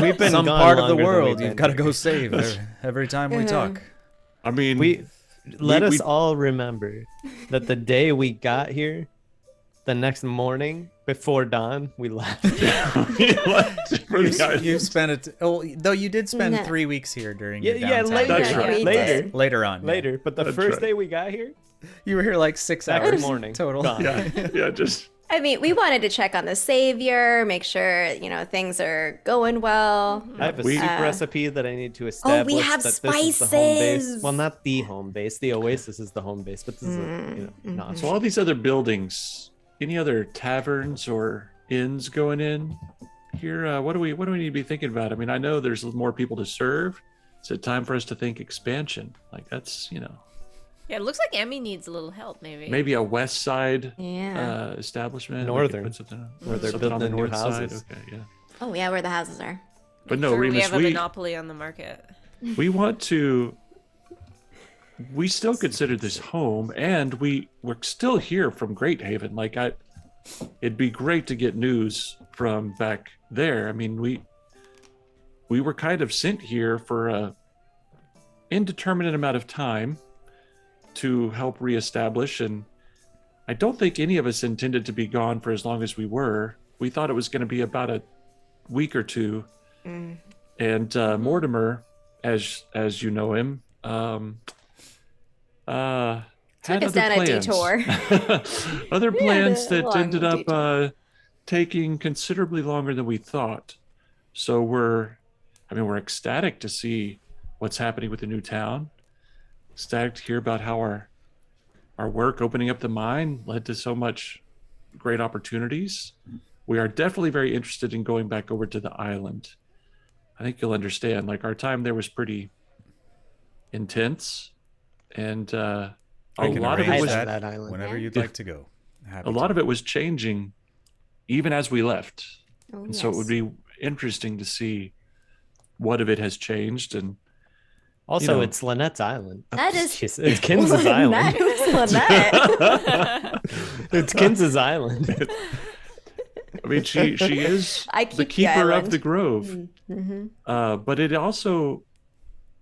We've been some gone part of the longer than world we've you've been got to here. go save every time we talk. I mean, Let us we- all remember that the day we got here, the next morning before dawn, we left. You've spent it. Oh, though you did spend No. 3 weeks here during Yeah, your yeah, downtime. later, That's right. We later, did. Later on. yeah. later. But the That's first right. day we got here, You were here like 6 Next hours morning, total. gone. yeah, just I mean, we wanted to check on the savior, make sure, things are going well. I have a We- soup recipe that I need to establish. have that this is the home base. spices. Well, not the home base. The Oasis is the home base, but this is not. so all these other buildings. Any other taverns or inns going in here? What do we need to be thinking about? I mean, I know there's more people to serve. Is it time for us to think expansion? Like that's Yeah, it looks like Emmy needs a little help, maybe. Maybe a west side Yeah. establishment. Northern. We could put something, Where they're something on the building the new north side. houses. Okay, yeah. Oh yeah, where the houses are. But Make no, sure we Remus, have a monopoly on the market. we want to. We still consider this home, and we're still here from Great Haven. Like it'd be great to get news from back there. I mean, we were kind of sent here for a indeterminate amount of time to help reestablish, and I don't think any of us intended to be gone for as long as we were. We thought it was going to be about a week or two. And Mortimer, as you know him, Took had us other down a plans. detour. Other plans a that long ended up detour. taking considerably longer than we thought. So we're ecstatic to see what's happening with the new town. Ecstatic to hear about how our work opening up the mine led to so much great opportunities. We are definitely very interested in going back over to the island. I think you'll understand, like, our time there was pretty intense, and a I can lot of it arrange was that island. whenever you'd Yeah. like to go. a lot of it was changing even as we left. Oh, And so it would be interesting to see what of it has changed. And Also, know. it's Lynette's island. That is- Jeez, it's Kins's island. Lynette. It's Kins's island. I mean, she is I the keep the keeper of island. the grove. Mm-hmm. But it also,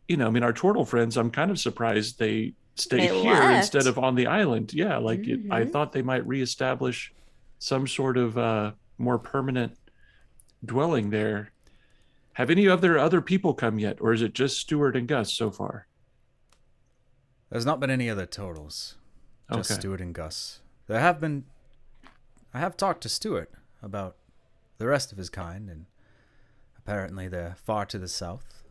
I mean, our turtle friends, I'm kind of surprised they stay They here left. instead of on the island. Yeah, like I Mhm. thought they might reestablish some sort of more permanent dwelling there. Have any of their other people come yet, or is it just Stuart and Gus so far? There's not been any other totals. Just Okay. Stuart and Gus. I have talked to Stuart about the rest of his kind, and apparently they're far to the south.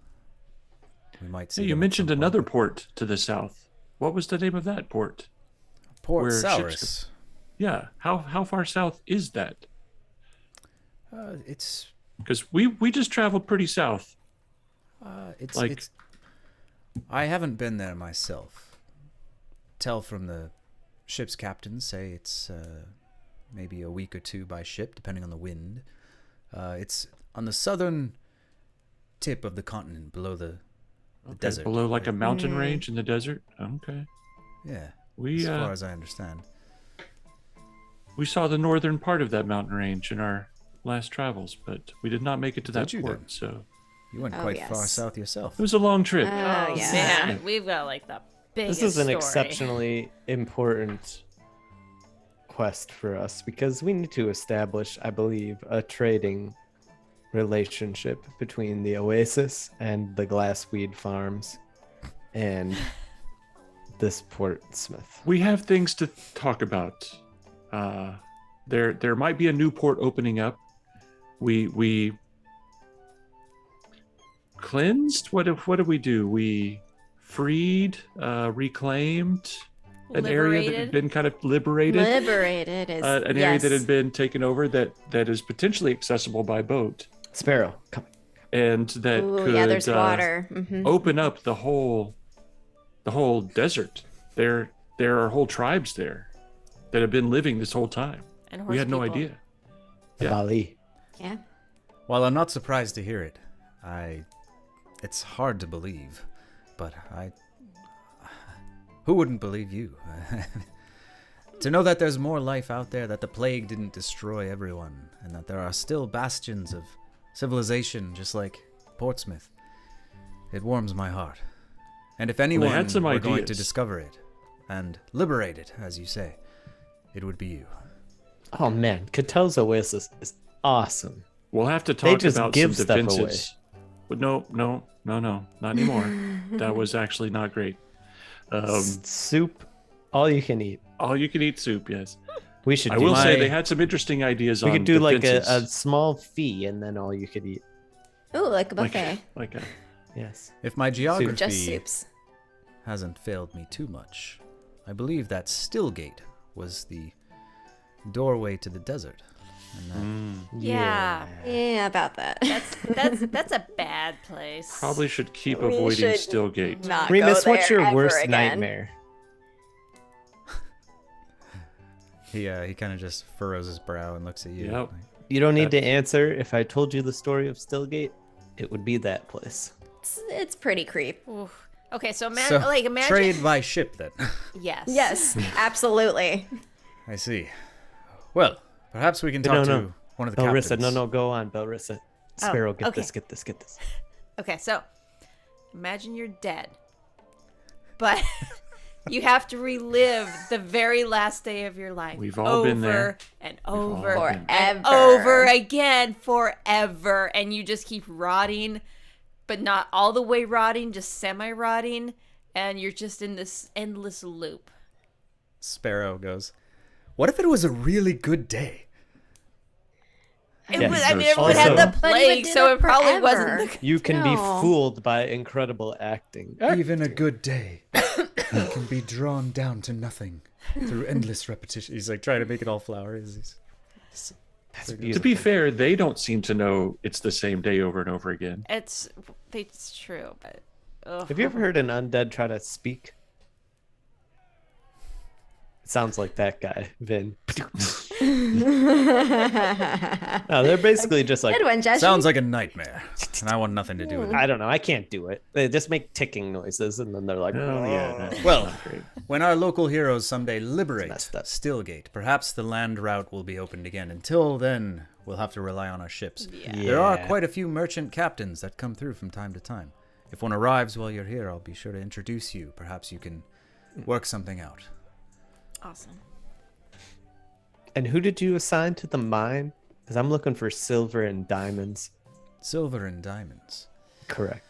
We might see Hey, you them at mentioned some point. another port to the south. What was the name of that port? Port where ships Saurus. Yeah, how far south is that? It's Because we just traveled pretty south. Like- it's. I haven't been there myself. Tell from the ship's captains say it's maybe a week or two by ship, depending on the wind. It's on the southern tip of the continent, below the desert. Below like a mountain range in the desert. Okay. Yeah, We as far as I understand. we saw the northern part of that mountain range in our last travels, but we did not make it to that Did you port. then? So You went Oh, quite yes. far south yourself. it was a long trip. Oh, Oh, yeah. man. We've got like the biggest This is an story. exceptionally important quest for us because we need to establish, I believe, a trading relationship between the Oasis and the Glassweed Farms and this Portsmouth. We have things to talk about. There might be a new port opening up. We cleansed. What did we do? We freed, reclaimed an area that had Liberated. been kind of liberated. Liberated is An area that had been taken over that is potentially accessible by boat, Sparrow, come. and that Ooh, could yeah, there's water. Mhm. open up the whole desert. There are whole tribes there that have been living this whole time. And We horse had no people. idea. Yeah. Bali. Yeah. While I'm not surprised to hear it, it's hard to believe, but who wouldn't believe you? To know that there's more life out there, that the plague didn't destroy everyone, and that there are still bastions of civilization just like Portsmouth, it warms my heart. And if anyone had some were going to ideas. discover it and liberate it, as you say, it would be you. Oh man, Catel's Oasis is awesome. We'll have to They talk just about give some stuff away. defenses. But no, not anymore. That was actually not great. Soup, all you can eat. All you can eat soup, yes. We should. I do will that. say they had some interesting ideas we on could do like a defenses. small fee and then all you could eat. Ooh, like a buffet. like a Yes. If my Just geography soups. hasn't failed me too much, I believe that Stillgate was the doorway to the desert. And that Yeah. Yeah, about that. That's a bad place. probably should keep We avoiding should Stillgate. Not Remus, go what's there your ever worst again. nightmare? He kind of just furrows his brow and looks at you. Yep. You don't need to answer. If I told you the story of Stillgate, it would be that place. It's pretty creep. Oof. Okay, so, So imagine. trade by ship then. Yes. Yes, absolutely. I see. Well, perhaps we can talk to one of the captains. Belrissa, no, go on, Belrissa. Sparrow, get okay. this. Okay, so imagine you're dead, but you have to relive the very last day of your life. We've all been there. And We've all over been and Forever. over again, forever, and you just keep rotting, but not all the way rotting, just semi-rotting, and you're just in this endless loop. Sparrow goes, what if it was a really good day? It Yes. was, I mean, everyone had Also- the plague, do so that it probably forever. wasn't the... You can be No. fooled by incredible acting. Even a good day can be drawn down to nothing through endless repetition. He's like trying to make it all flowery. That's To beautiful. be fair, they don't seem to know it's the same day over and over again. It's true, but... ugh. Have you ever heard an undead try to speak? It sounds like that guy, Vin. No, they're basically just like, Good one, Jesse. Sounds like a nightmare, and I want nothing to do with it. I don't know, I can't do it. They just make ticking noises, and then they're like, Oh, yeah. no, Well, not great. when our local heroes someday liberate messed up. Stillgate, perhaps the land route will be opened again. Until then, we'll have to rely on our ships. Yeah. There are Yeah. quite a few merchant captains that come through from time to time. If one arrives while you're here, I'll be sure to introduce you. Perhaps you can work something out. Awesome. And who did you assign to the mine? Because I'm looking for silver and diamonds. Silver and diamonds. Correct.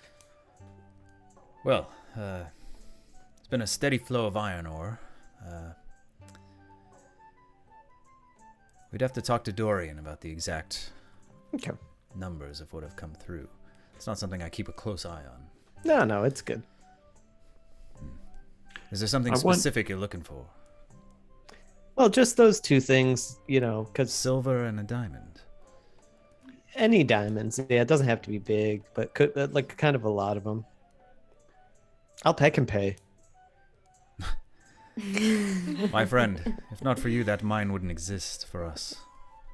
Well, it's been a steady flow of iron ore. We'd have to talk to Dorian about the exact Okay. numbers of what have come through. It's not something I keep a close eye on. No, it's good. Is there something I want- specific you're looking for? Well, just those two things, because Silver and a diamond. any diamonds, yeah, it doesn't have to be big, but could like kind of a lot of them. I can pay. My friend, if not for you, that mine wouldn't exist for us.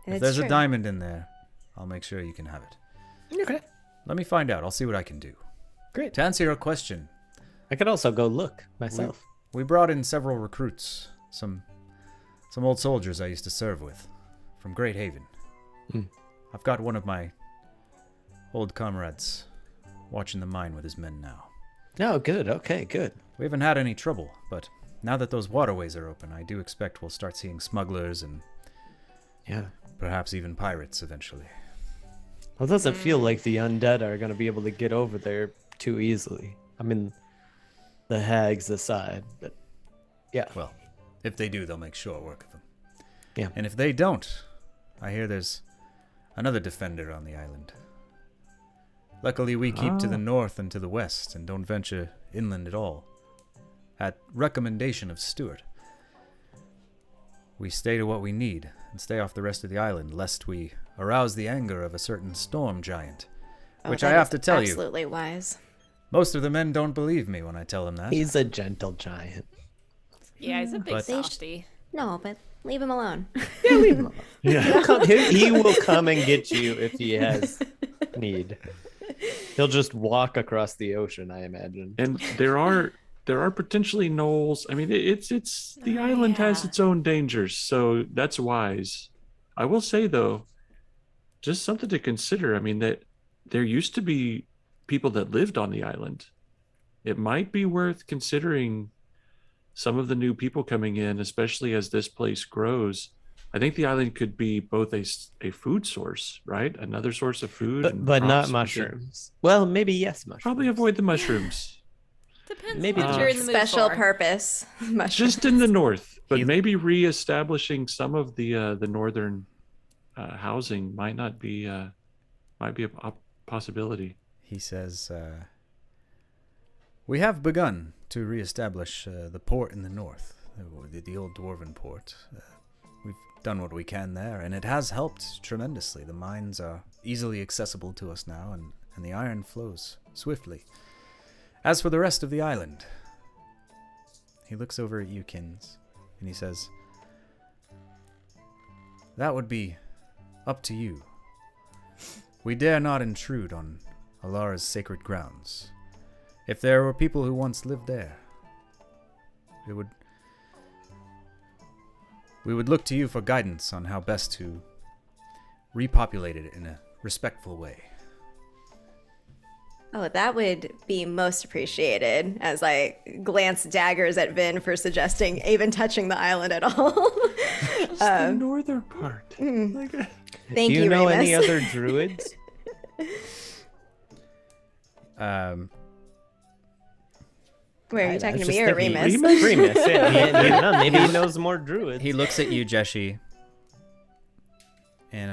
If It's there's true. a diamond in there, I'll make sure you can have it. Okay. Let me find out. I'll see what I can do. Great. To answer your question, I could also go look myself. we brought in several recruits, some old soldiers I used to serve with, from Great Haven. Hmm. I've got one of my old comrades watching the mine with his men now. Oh, good. Okay, good. We haven't had any trouble, but now that those waterways are open, I do expect we'll start seeing smugglers and Yeah. perhaps even pirates eventually. Well, it doesn't feel like the undead are going to be able to get over there too easily. I mean, the hags aside, but yeah. Well, if they do, they'll make short work of them. Yeah. And if they don't, I hear there's another defender on the island. Luckily, we keep to the north and to the west and don't venture inland at all. At recommendation of Stuart. We stay to what we need and stay off the rest of the island, lest we arouse the anger of a certain storm giant. Which I that have is to tell you, absolutely wise. most of the men don't believe me when I tell them that. He's a gentle giant. Yeah, he's a big But- softy. No, but leave him alone. Yeah, leave him alone. He will come and get you if he has need. He'll just walk across the ocean, I imagine. And there are potentially knolls. I mean, it's the island has yeah. its own dangers, so that's wise. I will say though, just something to consider. I mean, that there used to be people that lived on the island. It might be worth considering some of the new people coming in, especially as this place grows. I think the island could be both a food source, right? Another source of food, and But not crops we could mushrooms. Well, maybe yes, mushrooms. Probably avoid the mushrooms. Depends Maybe what the you're in the mood Special for. purpose. Mushrooms. Just in the north, but He- maybe reestablishing some of the northern housing might be a possibility. He says, we have begun to reestablish the port in the north, the old dwarven port. We've done what we can there, and it has helped tremendously. The mines are easily accessible to us now, and the iron flows swiftly. As for the rest of the island, he looks over at you, Kins, and he says, that would be up to you. We dare not intrude on Alara's sacred grounds. If there were people who once lived there, we would look to you for guidance on how best to repopulate it in a respectful way. Oh, that would be most appreciated, as I glance daggers at Vin for suggesting even touching the island at all. Just the northern part. Thank Do you you, know Remus. any other druids? Wait, are you talking to I was me just or thinking- Remus? Remus, yeah. I don't know, maybe he knows more druids. He looks at you, Jeshi, and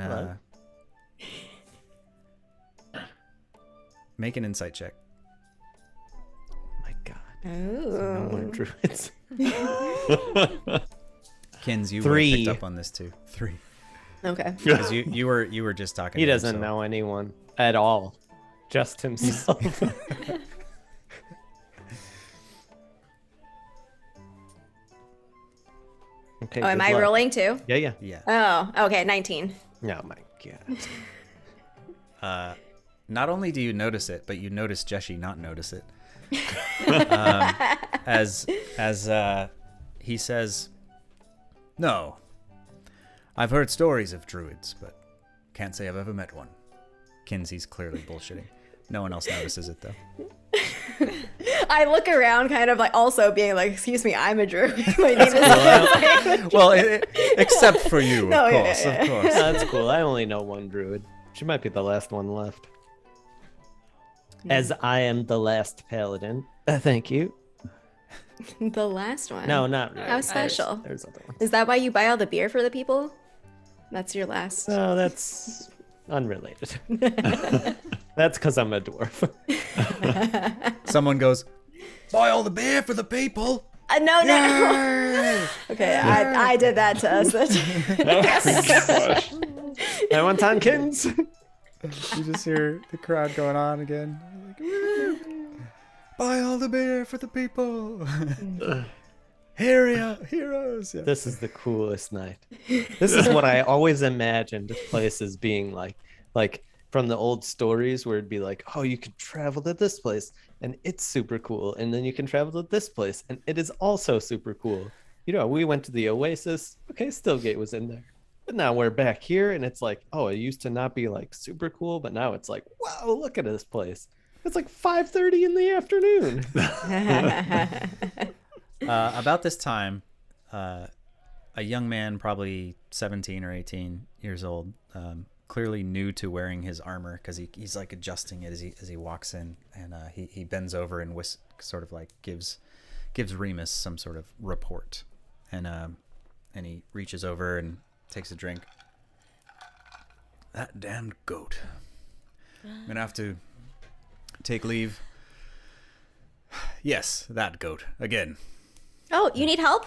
Hello? make an insight check. My God. Oh. No more druids. Kins, you 3. picked up on this too. 3. Okay. Because you were just talking. He to him, doesn't so- know anyone at all. Just himself. Okay. Oh, am good I luck. rolling too? Yeah, yeah. Yeah. Oh, okay, 19. Oh my God. Not only do you notice it, but you notice Jeshi not notice it. As he says, "No, I've heard stories of druids, but can't say I've ever met one." Kinsey's clearly bullshitting. No one else notices it though. I look around, kind of like also being like, "Excuse me, I'm a druid. My name is." Well, except for you, of No, yeah, course, yeah. of course. That's cool. I only know one druid. She might be the last one left. As I am the last paladin. Thank you. The last one. No, not really. How special. There's other ones. Is that why you buy all the beer for the people? That's your last. No, that's unrelated. That's because I'm a dwarf. Someone goes, "Buy all the beer for the people." No. Okay, I did that to us. I want Tonkins. You just hear the crowd going on again. Buy all the beer for the people. Heroes. Yeah. This is the coolest night. This is what I always imagined places being like from the old stories where it'd be like, oh, you could travel to this place and it's super cool, and then you can travel to this place and it is also super cool. You know, we went to the Oasis. Okay, Stillgate was in there, but now we're back here and it's like, oh, it used to not be like super cool, but now it's like, wow, look at this place. It's like 5:30 in the afternoon. About this time, a young man, probably 17 or 18 years old, clearly new to wearing his armor because he's like adjusting it as he walks in, and he bends over and sort of like gives Remus some sort of report, and he reaches over and takes a drink. That damned goat. I'm gonna have to take leave. Yes, that goat again. Oh, you need help?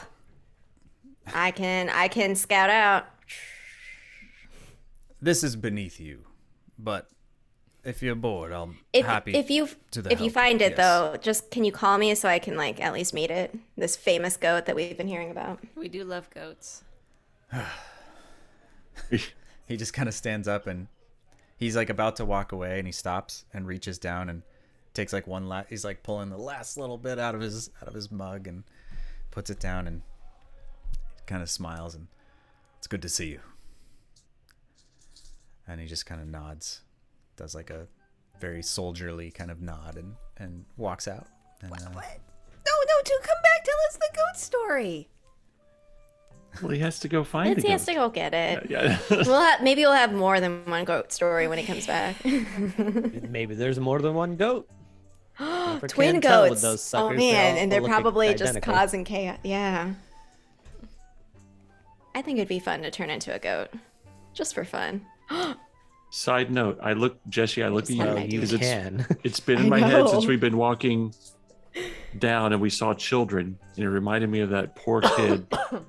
I can scout out. This is beneath you, but if you're bored, I'm happy If you help. find it Yes. though, just can you call me so I can like at least meet it? This famous goat that we've been hearing about. We do love goats. He just kind of stands up and he's like about to walk away, and he stops and reaches down and takes like he's like pulling the last little bit out of his mug and puts it down and kind of smiles, and it's good to see you. And he just kind of nods, does like a very soldierly kind of nod, and walks out. And, What? No, dude, come back, tell us the goat story. Well, he has to go find He it. has to go get it. Yeah. Maybe we'll have more than one goat story when he comes back. Maybe there's more than one goat. Never Twin can tell with goats. those Oh suckers. man, and they're all look probably just identical. causing chaos. Yeah. I think it'd be fun to turn into a goat, just for fun. Side note, I look at you Oh, You because can. it's been I in my head since know. we've been walking down and we saw children, and it reminded me of that poor kid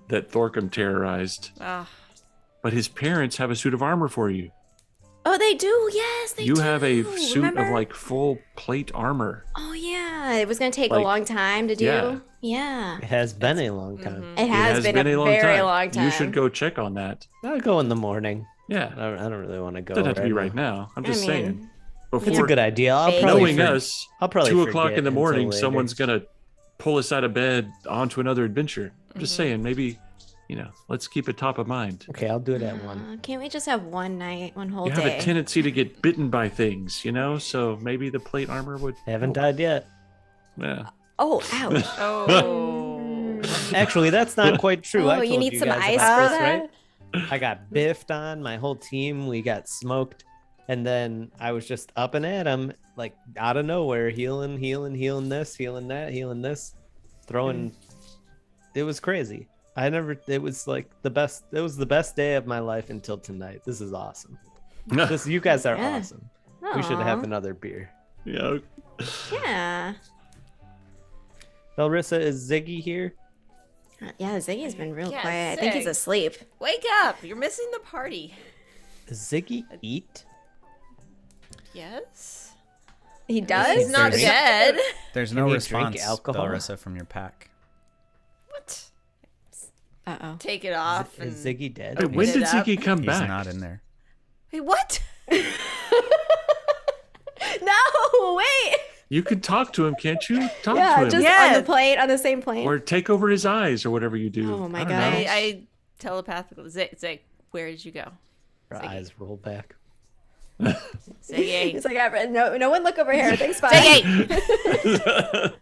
that Thorcum terrorized. Ah, But his parents have a suit of armor for you. Oh, they do. Yes, they You do. have a suit Remember? of like full plate armor. Oh yeah, it was gonna take a like- long time to do. Yeah. Yeah. It has been a long time. It has been a very long time. You should go check on that. I'll go in the morning. Yeah. I don't really want to go. Doesn't have to be now. right now. I'm just saying. It's Before a good idea. I'll Knowing probably knowing us, I'll probably 2 o'clock forget in the until morning, later. someone's gonna pull us out of bed onto another adventure. I'm just saying, maybe, let's keep it top of mind. Okay, I'll do it at 1. Can't we just have one night, one whole You day? have a tendency to get bitten by things, so maybe the plate armor would. I haven't died yet. Yeah. Oh, ouch. Oh. Actually, that's not quite true. I Oh, you told need some guys ice about for this, that? right? I got biffed on. My whole team, we got smoked. And then I was just up and at him, like out of nowhere, healing this, healing that, healing this, throwing. It was crazy. It was like the best. It was the best day of my life until tonight. This is awesome. You guys are Yeah. awesome. We should have Aw. another beer. Yeah. Yeah. Belrissa, is Ziggy here? Yeah, Ziggy's been real Yeah, quiet. I think he's Zig. asleep. Wake up! You're missing the party. Does Ziggy eat? Yes. He does? He's not There's- dead. There's Can no you response, drink alcohol? Belrissa, from your pack. What? Uh-oh. Take it off. Is And... Ziggy dead? Hey, when It did up. Ziggy come He's back? not in there. Wait, what? No, wait. You can talk to him, can't you? Talk to Yeah, him. just Yeah. on the plane, on the same plane. Or take over his eyes or whatever you do. Oh my I don't gosh. know. I telepathically. Zig, where did you go? Her eyes roll back. Ziggy. He's like, no one look over here. Thanks, bye. Ziggy!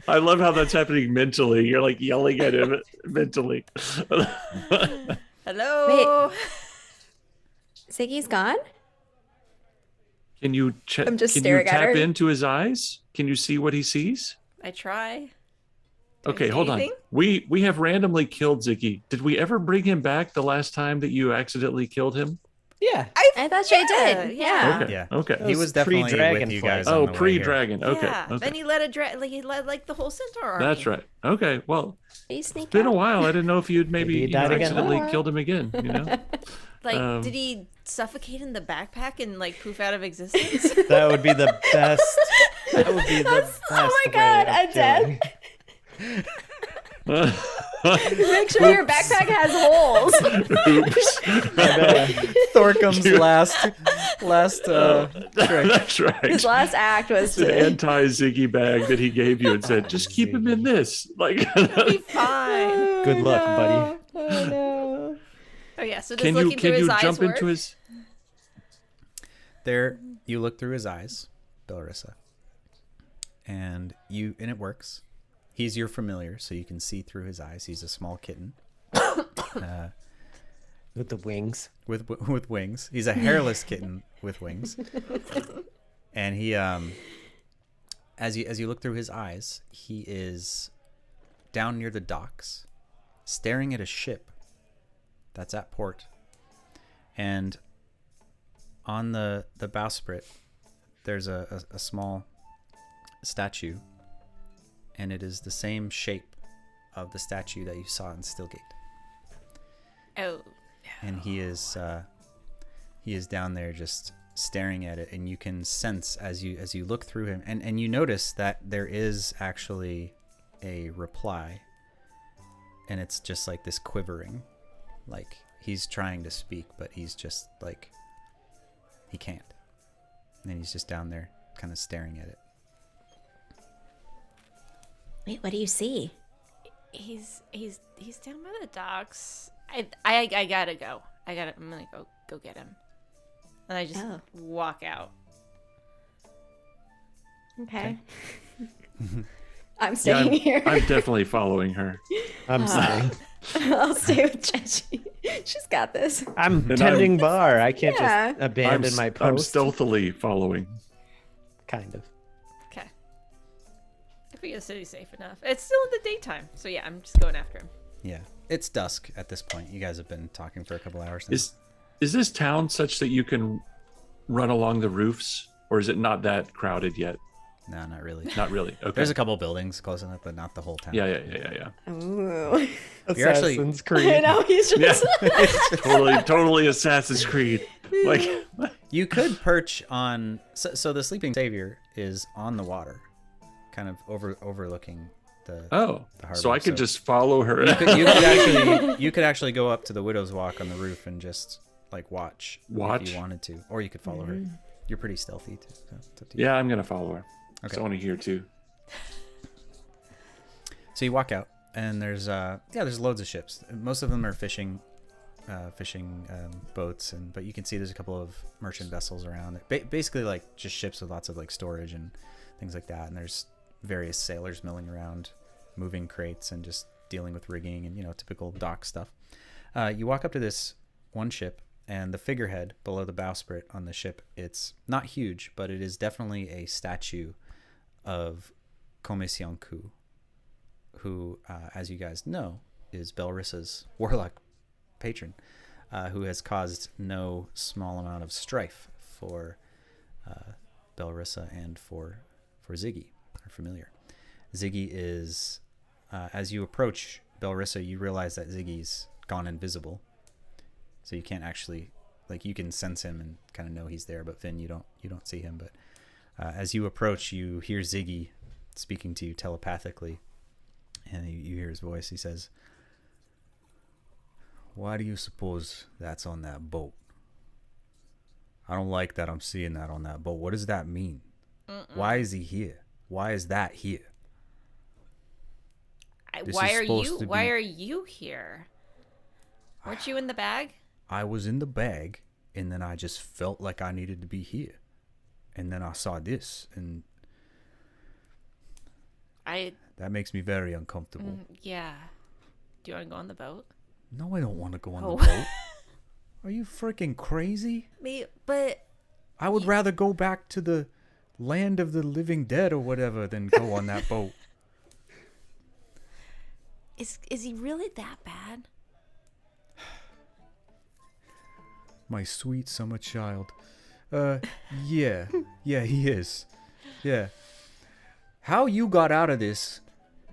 I love how that's happening mentally. You're like yelling at him mentally. Hello. Ziggy's gone? Can you check? I'm just Can you staring at tap her. into his eyes? Can you see what he sees? I try. Do I Okay, see hold anything? on. We have randomly killed Ziggy. Did we ever bring him back the last time that you accidentally killed him? Yeah. I thought you did. yeah. Okay. Yeah. Okay. He was definitely with pre-dragonfly. you guys. Oh, on the way here. pre-dragon. Okay. Yeah. Okay. Then he led the whole centaur army. That's right. Okay. Well, Are you sneaking it's been a out? while. I didn't know if you'd Maybe maybe he died again. accidentally Oh. killed him again. Like, did he suffocate in the backpack and like poof out of existence? That would be the best. That would be the best. Oh my God, way I'm of dead. killing. Make sure your backpack has holes. Oops. Thorkum's last trick. That's right. His last act was It's an to. anti-Ziggy bag that he gave you and said, just keep him in this. Like, Be fine. Good luck, buddy. Oh no. Oh yeah. So just can looking you through his eyes jump work? into his? There, you look through his eyes, Belrissa, and it works. He's your familiar, so you can see through his eyes. He's a small kitten With the wings. with wings. He's a hairless kitten with wings, and he as you look through his eyes, he is down near the docks, staring at a ship that's at port, and on the bowsprit, there's a small statue, and it is the same shape of the statue that you saw in Stillgate. Oh. And he is down there just staring at it, and you can sense as you look through him, and you notice that there is actually a reply, and it's just like this quivering, like he's trying to speak, but he's just like he can't, and he's just down there kind of staring at it. Wait, what do you see? He's down by the docks. I gotta go. I'm gonna go get him. And I just Oh. walk out. Okay. I'm Yeah, staying here. I'm definitely following her. I'm staying. I'll stay with Chechi. She's got this. I'm And tending bar. I can't Yeah. just abandon my I'm post. stealthily following. Kind of. Okay. I think the city's safe enough. It's still in the daytime, so yeah, I'm just going after him. Yeah, it's dusk at this point. You guys have been talking for a couple hours now. Is this town such that you can run along the roofs, or is it not that crowded yet? No, not really. Not really. Okay. There's a couple buildings close enough, but not the whole town. Yeah. Ooh. You're actually- Assassin's I Creed. know, he's just. Totally Assassin's Creed. Like, You could perch on. So the sleeping savior is on the water, kind of overlooking the harbor. So I could just follow her. You could actually go up to the Widow's Walk on the roof and just like watch if you wanted to, or you could follow her. You're pretty stealthy too. So it's up to you. Yeah, I'm gonna follow her. Okay. So I want to hear too. So you walk out, and there's loads of ships. Most of them are fishing boats, but you can see there's a couple of merchant vessels around. Basically, like just ships with lots of like storage and things like that. And there's various sailors milling around, moving crates and just dealing with rigging and typical dock stuff. You walk up to this one ship, and the figurehead below the bowsprit on the ship, it's not huge, but it is definitely a statue of Komisionku, who, as you guys know, is Belrissa's warlock patron, who has caused no small amount of strife for Belrissa and for Ziggy, our familiar. Ziggy is, as you approach Belrissa, you realize that Ziggy's gone invisible, so you can't actually, like, you can sense him and kind of know he's there, but Vin, you don't see him. But as you approach, you hear Ziggy speaking to you telepathically, and you hear his voice. He says, "Why do you suppose that's on that boat? I don't like that I'm seeing that on that boat. What does that mean? Why is he here? Why is that here? Why are you here? Weren't you in the bag? I was in the bag, and then I just felt like I needed to be here. And then I saw this, and that makes me very uncomfortable." Yeah. Do you want to go on the boat? No, I don't want to go on the boat. Are you freaking crazy? But I would rather go back to the land of the living dead or whatever than go on that boat. Is he really that bad? My sweet summer child. Yeah, he is. Yeah. How you got out of this,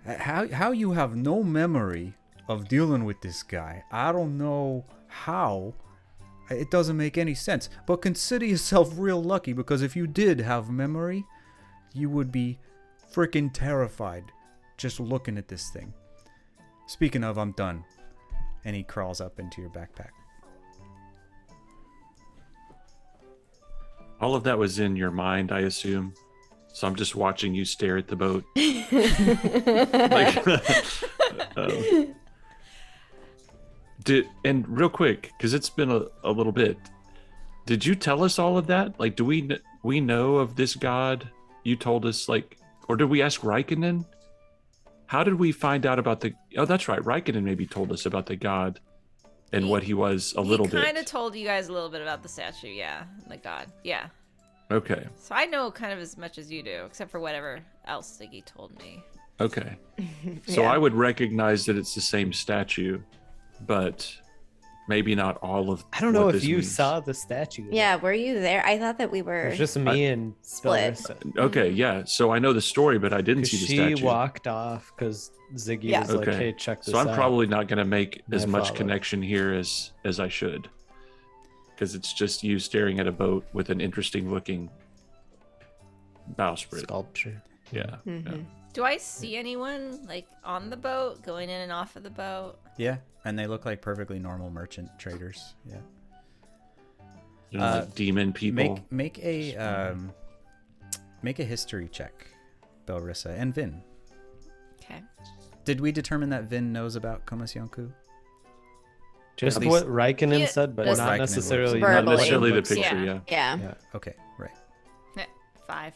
how you have no memory of dealing with this guy, I don't know how. It doesn't make any sense. But consider yourself real lucky, because if you did have memory, you would be freaking terrified just looking at this thing. Speaking of, I'm done. And he crawls up into your backpack. All of that was in your mind, I assume. So I'm just watching you stare at the boat. And real quick, because it's been a little bit, did you tell us all of that? Like, do we know of this god? You told us, like, or did we ask Raikkonen? How did we find out about oh, that's right, Raikkonen maybe told us about the god and what he was a little bit. He kind of told you guys a little bit about the statue, yeah, the god, yeah. Okay. So I know kind of as much as you do, except for whatever else Ziggy told me. Okay. So I would recognize that it's the same statue, but maybe not all of. I don't know if you saw the statue. Yeah, were you there? I thought that we were. It was just me and split. Belrissa. Okay, yeah. So I know the story, but I didn't see the statue. She walked off because Ziggy was like, "Hey, check this out." So I'm probably not going to make as much followed. connection here as I should, because it's just you staring at a boat with an interesting looking bowsprit sculpture. Yeah. Mm-hmm. Yeah. Do I see anyone like on the boat, going in and off of the boat? Yeah, and they look like perfectly normal merchant traders. Yeah. You know, like demon people. Make a history check, Belrissa and Vin. Okay. Did we determine that Vin knows about Komisionku? Just At what Raikkonen said, but just not Raikkonen necessarily. Verbally. Not necessarily the looks like. picture, yeah. Yeah. Okay, right. 5.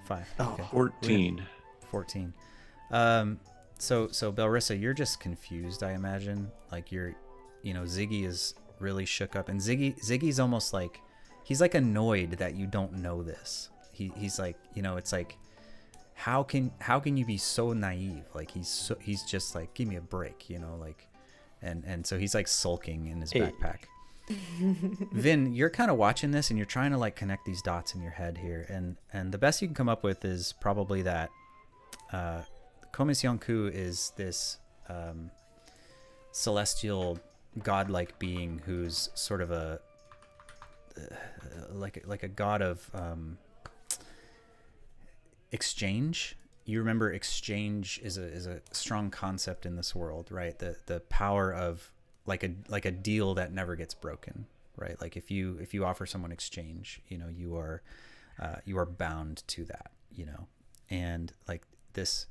5. Oh. Okay. 14. 14. So Belrissa, you're just confused, I imagine. Like Ziggy is really shook up, and Ziggy's almost like he's like annoyed that you don't know this. He's like, it's like, how can you be so naive? Like he's just like, give me a break, like, and so he's like sulking in his backpack. Vin, you're kind of watching this and you're trying to like connect these dots in your head here, and the best you can come up with is probably that Komisionku is this celestial godlike being who's sort of a like a god of exchange you remember exchange is a strong concept in this world, right? The power of like a deal that never gets broken, right? Like if you offer someone exchange, you are bound to that, and like this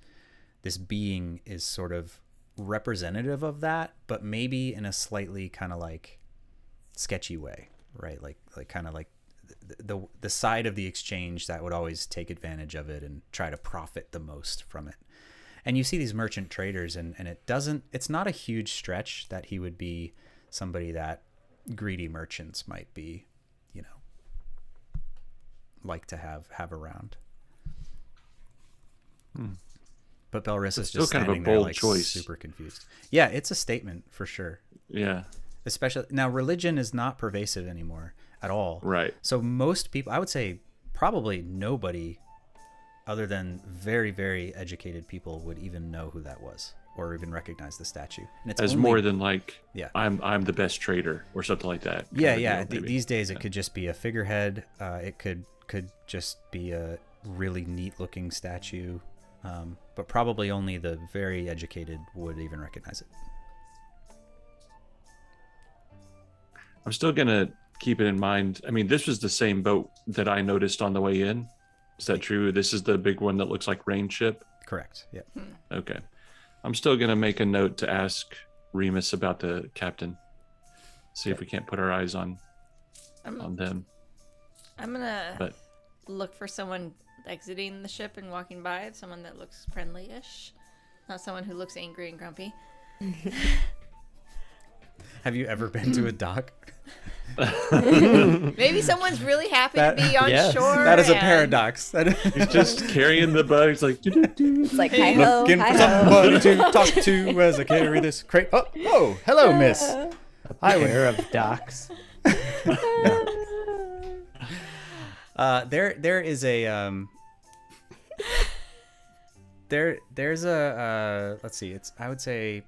being is sort of representative of that, but maybe in a slightly kind of like sketchy way, right? Like kind of like the side of the exchange that would always take advantage of it and try to profit the most from it. And you see these merchant traders, and it's not a huge stretch that he would be somebody that greedy merchants might be, like to have around. But Belrissa's Still just kind of a standing there bold like choice. super confused. Yeah, it's a statement for sure. Yeah. Especially now, religion is not pervasive anymore at all. Right. So most people, I would say probably nobody other than very, very educated people would even know who that was or even recognize the statue. And it's As only, more than like, yeah. I'm the best trader or something like that. Yeah. Deal, These days it could just be a figurehead. It could just be a really neat looking statue. But probably only the very educated would even recognize it. I'm still going to keep it in mind. I mean, this was the same boat that I noticed on the way in. Is that true? This is the big one that looks like rain ship? Correct. Yeah. Okay. I'm still going to make a note to ask Remus about the captain. See if we can't put our eyes on them. I'm gonna look for someone exiting the ship and walking by, someone that looks friendly-ish, not someone who looks angry and grumpy. Have you ever been to a dock? Maybe someone's really happy to be on shore. That is a and- paradox. He's just carrying the boat. He's like, It's like, hi-ho, Looking for hi-ho. somebody to talk to as I carry this crate. Oh, hello, miss. A pair of docks. There is a there's a let's see, I would say,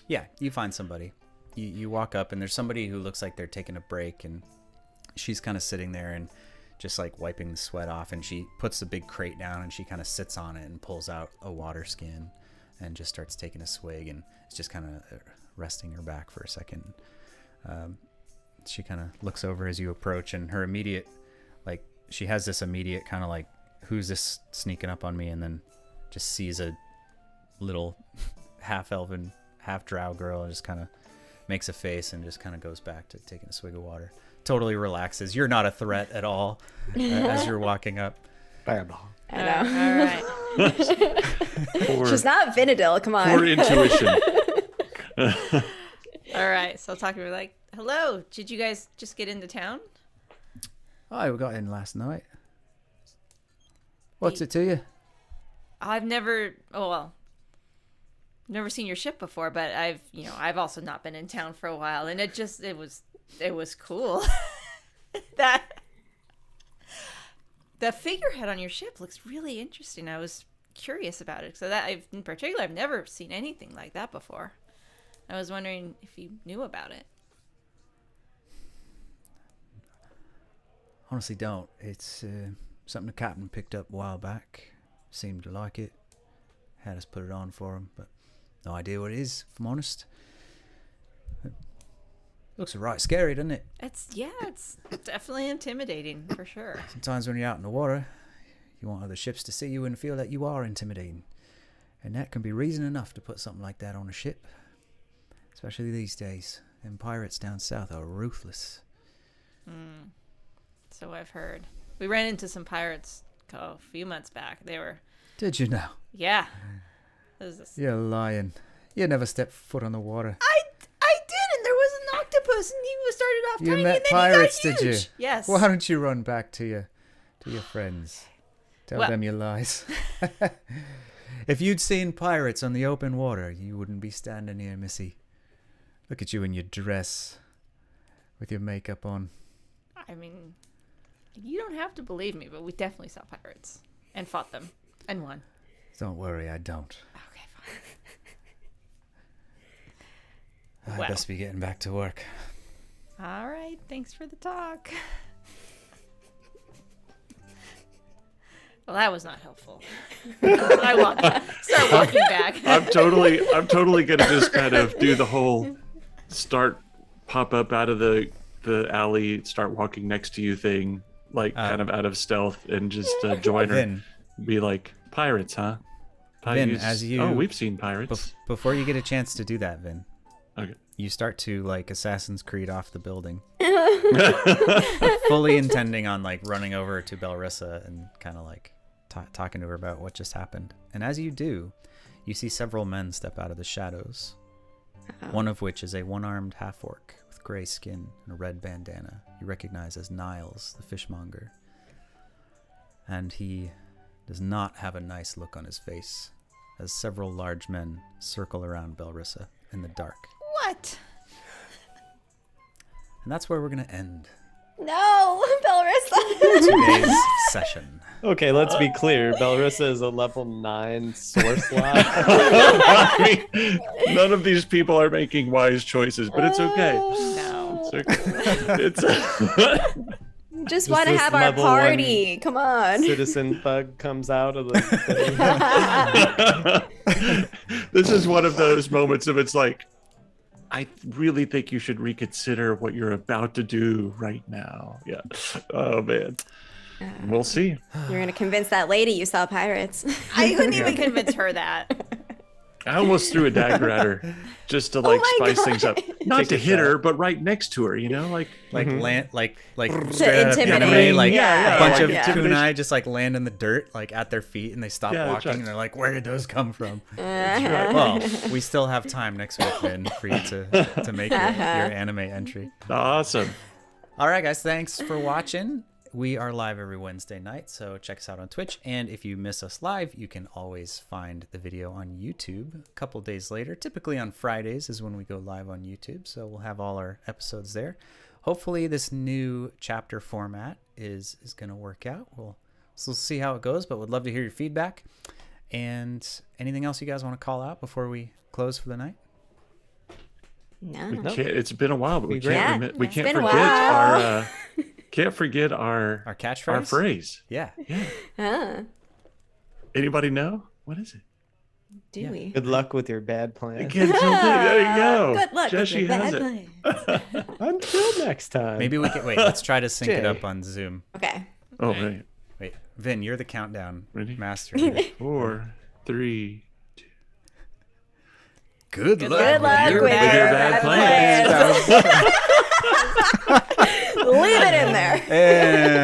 yeah, you find somebody. You walk up and there's somebody who looks like they're taking a break, and she's kind of sitting there and just like wiping the sweat off, and she puts the big crate down and she kind of sits on it and pulls out a water skin and just starts taking a swig, and it's just kind of resting her back for a second. She kind of looks over as you approach, and her immediate, like, she has this immediate kind of like, who's this sneaking up on me? And then just sees a little half elven, half drow girl and just kind of makes a face and just kind of goes back to taking a swig of water. Totally relaxes. You're not a threat at all as you're walking up. Fireball. I know. All right. She's not Vinadil, come on. poor intuition. All right. So I'll talk to her like, hello, did you guys just get into town? Oh, we got in last night. What's it to you? I've never seen your ship before, but I've also not been in town for a while, and it was cool. that the figurehead on your ship looks really interesting. I was curious about it. So I've never seen anything like that before. I was wondering if you knew about it. Honestly, don't. It's something the captain picked up a while back. Seemed to like it. Had us put it on for him, but no idea what it is, if I'm honest. It looks right scary, doesn't it? It's definitely intimidating for sure. Sometimes when you're out in the water, you want other ships to see you and feel that you are intimidating. And that can be reason enough to put something like that on a ship. Especially these days. Them pirates down south are ruthless. So I've heard. We ran into some pirates a few months back. They were, Did you now? yeah. You're lying. You never stepped foot on the water. I did, and there was an octopus, and he started off You tiny, met and then pirates, he got did you? huge. Yes. Why don't you run back to your friends? Tell Well- them your lies. If you'd seen pirates on the open water, you wouldn't be standing here, missy. Look at you in your dress, with your makeup on. I mean, you don't have to believe me, but we definitely saw pirates and fought them and won. Don't worry, I don't. Okay, fine. I Well. best be getting back to work. All right. Thanks for the talk. Well, that was not helpful. I start walking back. I'm totally gonna just kind of do the whole pop up out of the alley, start walking next to you thing, like kind of out of stealth, and just join her. Vin. Be like, pirates, huh? Vin, as you... Oh, we've seen pirates. Before you get a chance to do that, Vin, Okay. you start to, like, Assassin's Creed off the building. Fully intending on, like, running over to Belrissa and kind of, like, talking to her about what just happened. And as you do, you see several men step out of the shadows. One of which is a one-armed half-orc with gray skin and a red bandana you recognize as Niles, the fishmonger. And he does not have a nice look on his face as several large men circle around Belrissa in the dark. What? And that's where we're going to end No, Belrissa. today's session. Okay, let's be clear. Belrissa is a level 9 source lot. I mean, none of these people are making wise choices, but it's okay. No. It's okay. Just Just want to this have our level party. Come on. Citizen thug comes out of the thing. This is one of those moments of it's like, I really think you should reconsider what you're about to do right now. Yeah. Oh man. We'll see. You're gonna convince that lady you saw pirates. I couldn't even convince her that. I almost threw a dagger at her just to like my spice things up. Not Take to a hit shot. her, but right next to her, you know, like Land, like straight out of intimidate. anime, like Yeah, a bunch like of intimidation. kunai just like land in the dirt, like at their feet, and they stop Yeah, walking, right. and they're like, "Where did those come from?" Uh-huh. Well, we still have time next week, Vin, for you to make your anime entry. awesome. All right, guys, thanks for watching. We are live every Wednesday night, so check us out on Twitch. And if you miss us live, you can always find the video on YouTube a couple days later. Typically on Fridays is when we go live on YouTube, so we'll have all our episodes there. Hopefully this new chapter format is going to work out. We'll see how it goes, but would love to hear your feedback. And anything else you guys want to call out before we close for the night? No. It's been a while, but we Yeah, can't, we it's can't been a forget while. our can't forget our catchphrase? Our phrase. Yeah. Huh. Anybody know? What is it? Do Yeah. we? Good luck with your bad plan. Again, there you go. Good luck with Jessie your has bad it. plans. Until next time. Maybe we can wait. Let's try to sync it Jay. up on Zoom. Okay. Oh, right. Wait, Vin, you're the countdown Ready? master. here. 4, 3. Good luck. Good luck with your bad bad plans. Leave it in there. And